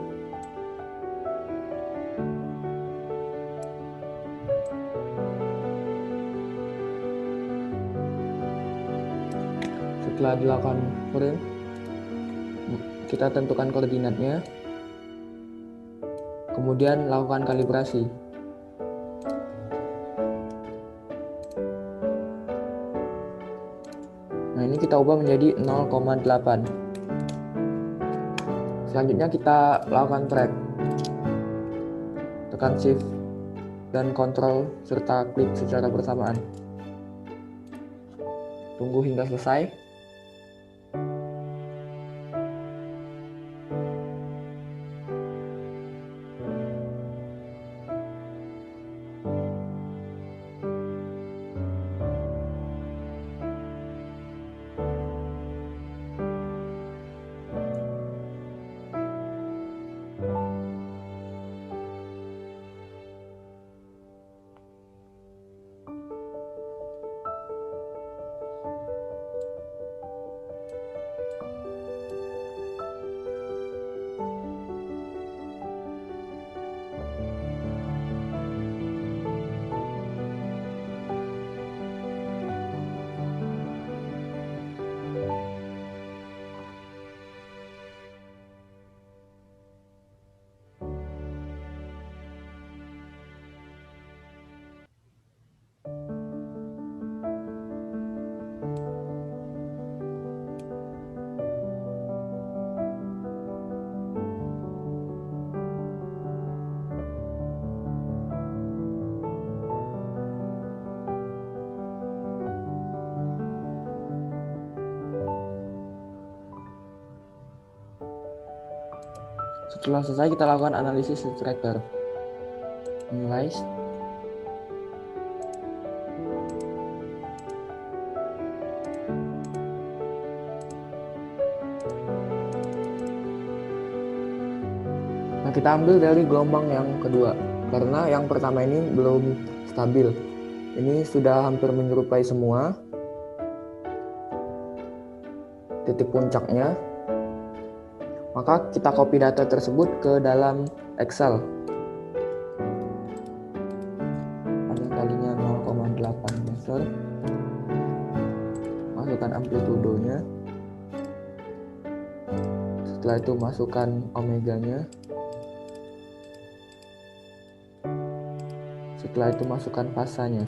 Setelah dilakukan frame, kita tentukan koordinatnya, kemudian lakukan kalibrasi. Nah, ini kita ubah menjadi 0,8. Selanjutnya kita lakukan track. Tekan shift dan kontrol serta klik secara bersamaan. Tunggu hingga selesai. Setelah selesai, kita lakukan analisis tracker. Analyze. Nah, kita ambil dari gelombang yang kedua, karena yang pertama ini belum stabil. Ini sudah hampir menyerupai semua titik puncaknya. Maka kita copy data tersebut ke dalam Excel. Panjang talinya 0,8 meter. Masukkan amplitudonya. Setelah itu masukkan omeganya. Setelah itu masukkan fasanya.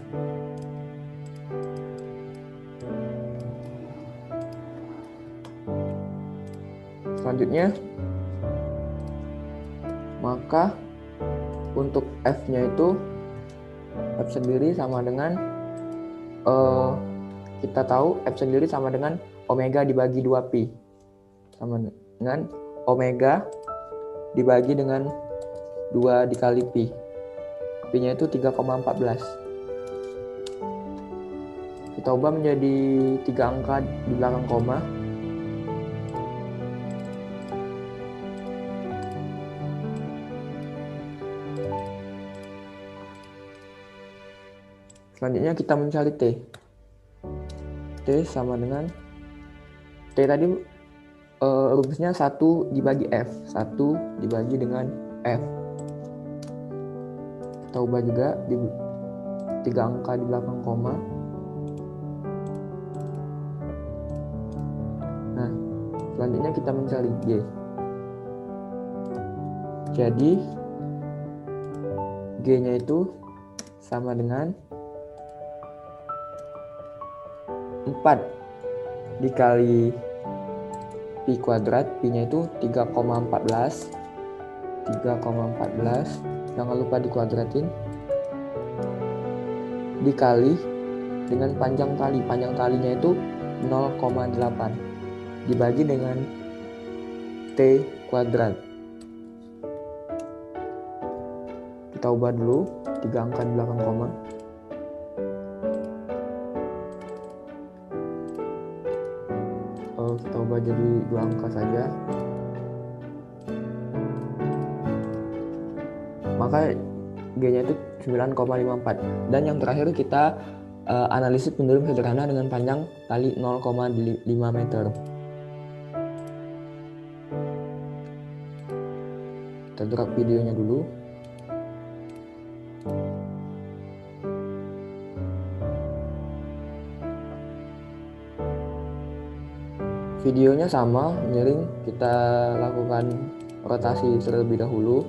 Selanjutnya, maka untuk F-nya itu F sendiri sama dengan kita tahu F sendiri sama dengan omega dibagi 2pi, sama dengan omega dibagi dengan 2 dikali pi. Pi-nya itu 3,14. Kita ubah menjadi 3 angka di belakang koma. Selanjutnya kita mencari T. T sama dengan T tadi rumusnya 1 dibagi F. 1 dibagi dengan F. Kita ubah juga di 3 angka di belakang koma. Nah, selanjutnya kita mencari G. Jadi G-nya itu sama dengan 4 dikali pi kuadrat, pi-nya itu 3,14. 3,14, jangan lupa dikuadratin, dikali dengan panjang tali. Panjang talinya itu 0,8 dibagi dengan T kuadrat. Kita ubah dulu 3 angka di belakang koma. Kita ubah jadi 2 angka saja. Maka G-nya itu 9,54. Dan yang terakhir kita analisis pendulum sederhana dengan panjang tali 0,5 meter. Kita drag videonya dulu. Videonya sama, miring, kita lakukan rotasi terlebih dahulu.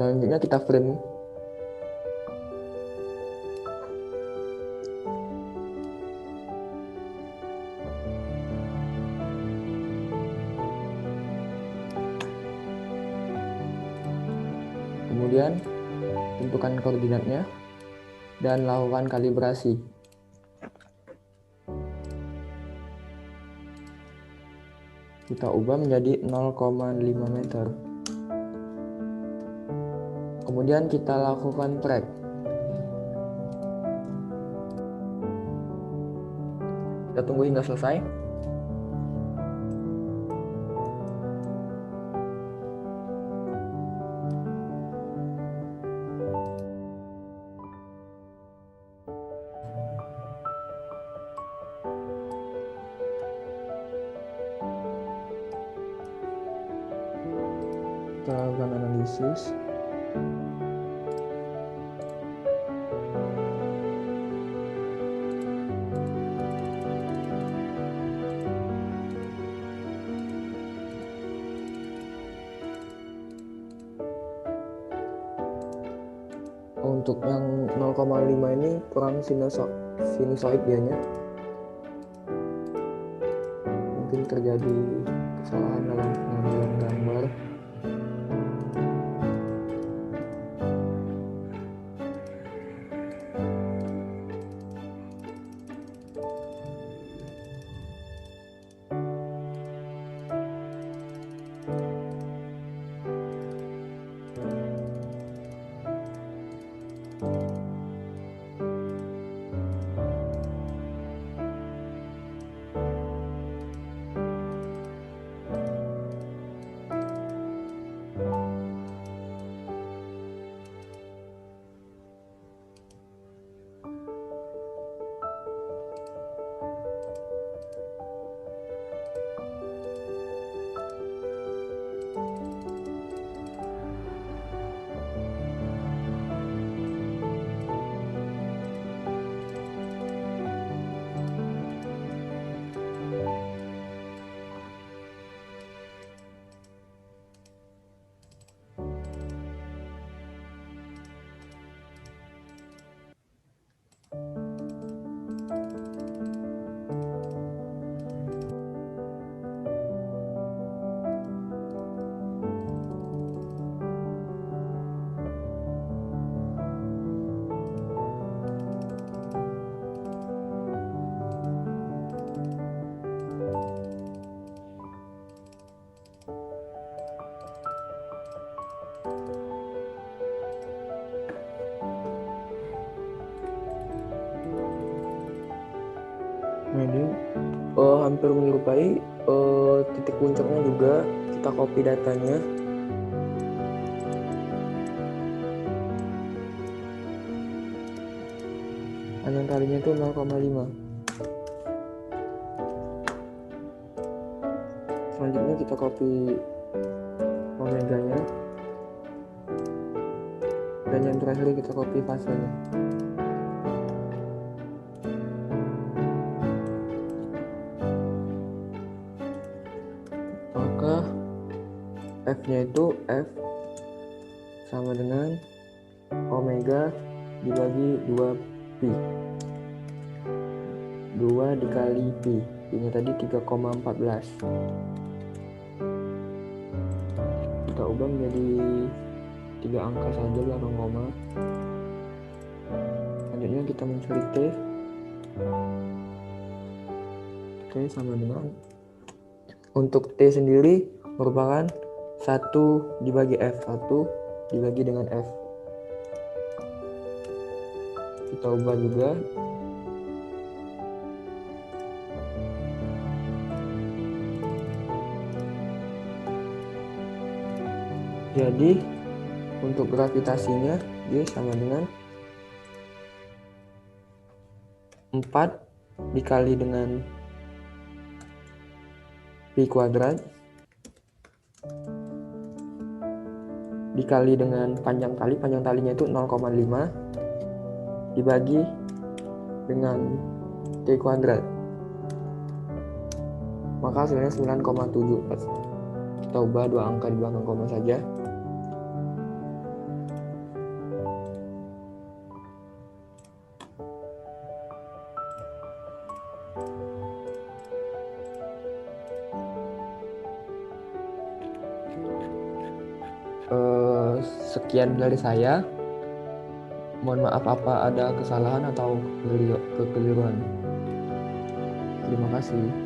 Selanjutnya kita frame. Kemudian tentukan koordinatnya dan lakukan kalibrasi. Kita ubah menjadi 0,5 meter. Kemudian kita lakukan track. Kita tunggu hingga selesai. Kita lakukan analisis. Untuk yang 0,5 ini kurang sinusoid dianya. Mungkin terjadi kesalahan dalam pengambilan gambar. Nah, ini hampir menyerupai titik puncaknya juga. Kita copy datanya. Panjang talinya itu 0,5. Selanjutnya kita copy omeganya. Dan yang terakhir kita copy fasenya. Maka F-nya itu F sama dengan omega dibagi 2pi. 2 dikali pi. Pi-nya tadi 3,14. Kita ubah menjadi 3 angka saja belakang koma. Selanjutnya kita mencari T. T sama dengan, untuk T sendiri merupakan 1 dibagi F, 1 dibagi dengan F. Kita ubah juga. Jadi untuk gravitasinya dia sama dengan 4 dikali dengan pi kuadrat dikali dengan panjang talinya itu 0,5 dibagi dengan t kuadrat, maka hasilnya 9,7. Kita ubah dua angka di belakang koma saja. Sekian dari saya. Mohon maaf apa ada kesalahan atau kekeliruan. Terima kasih.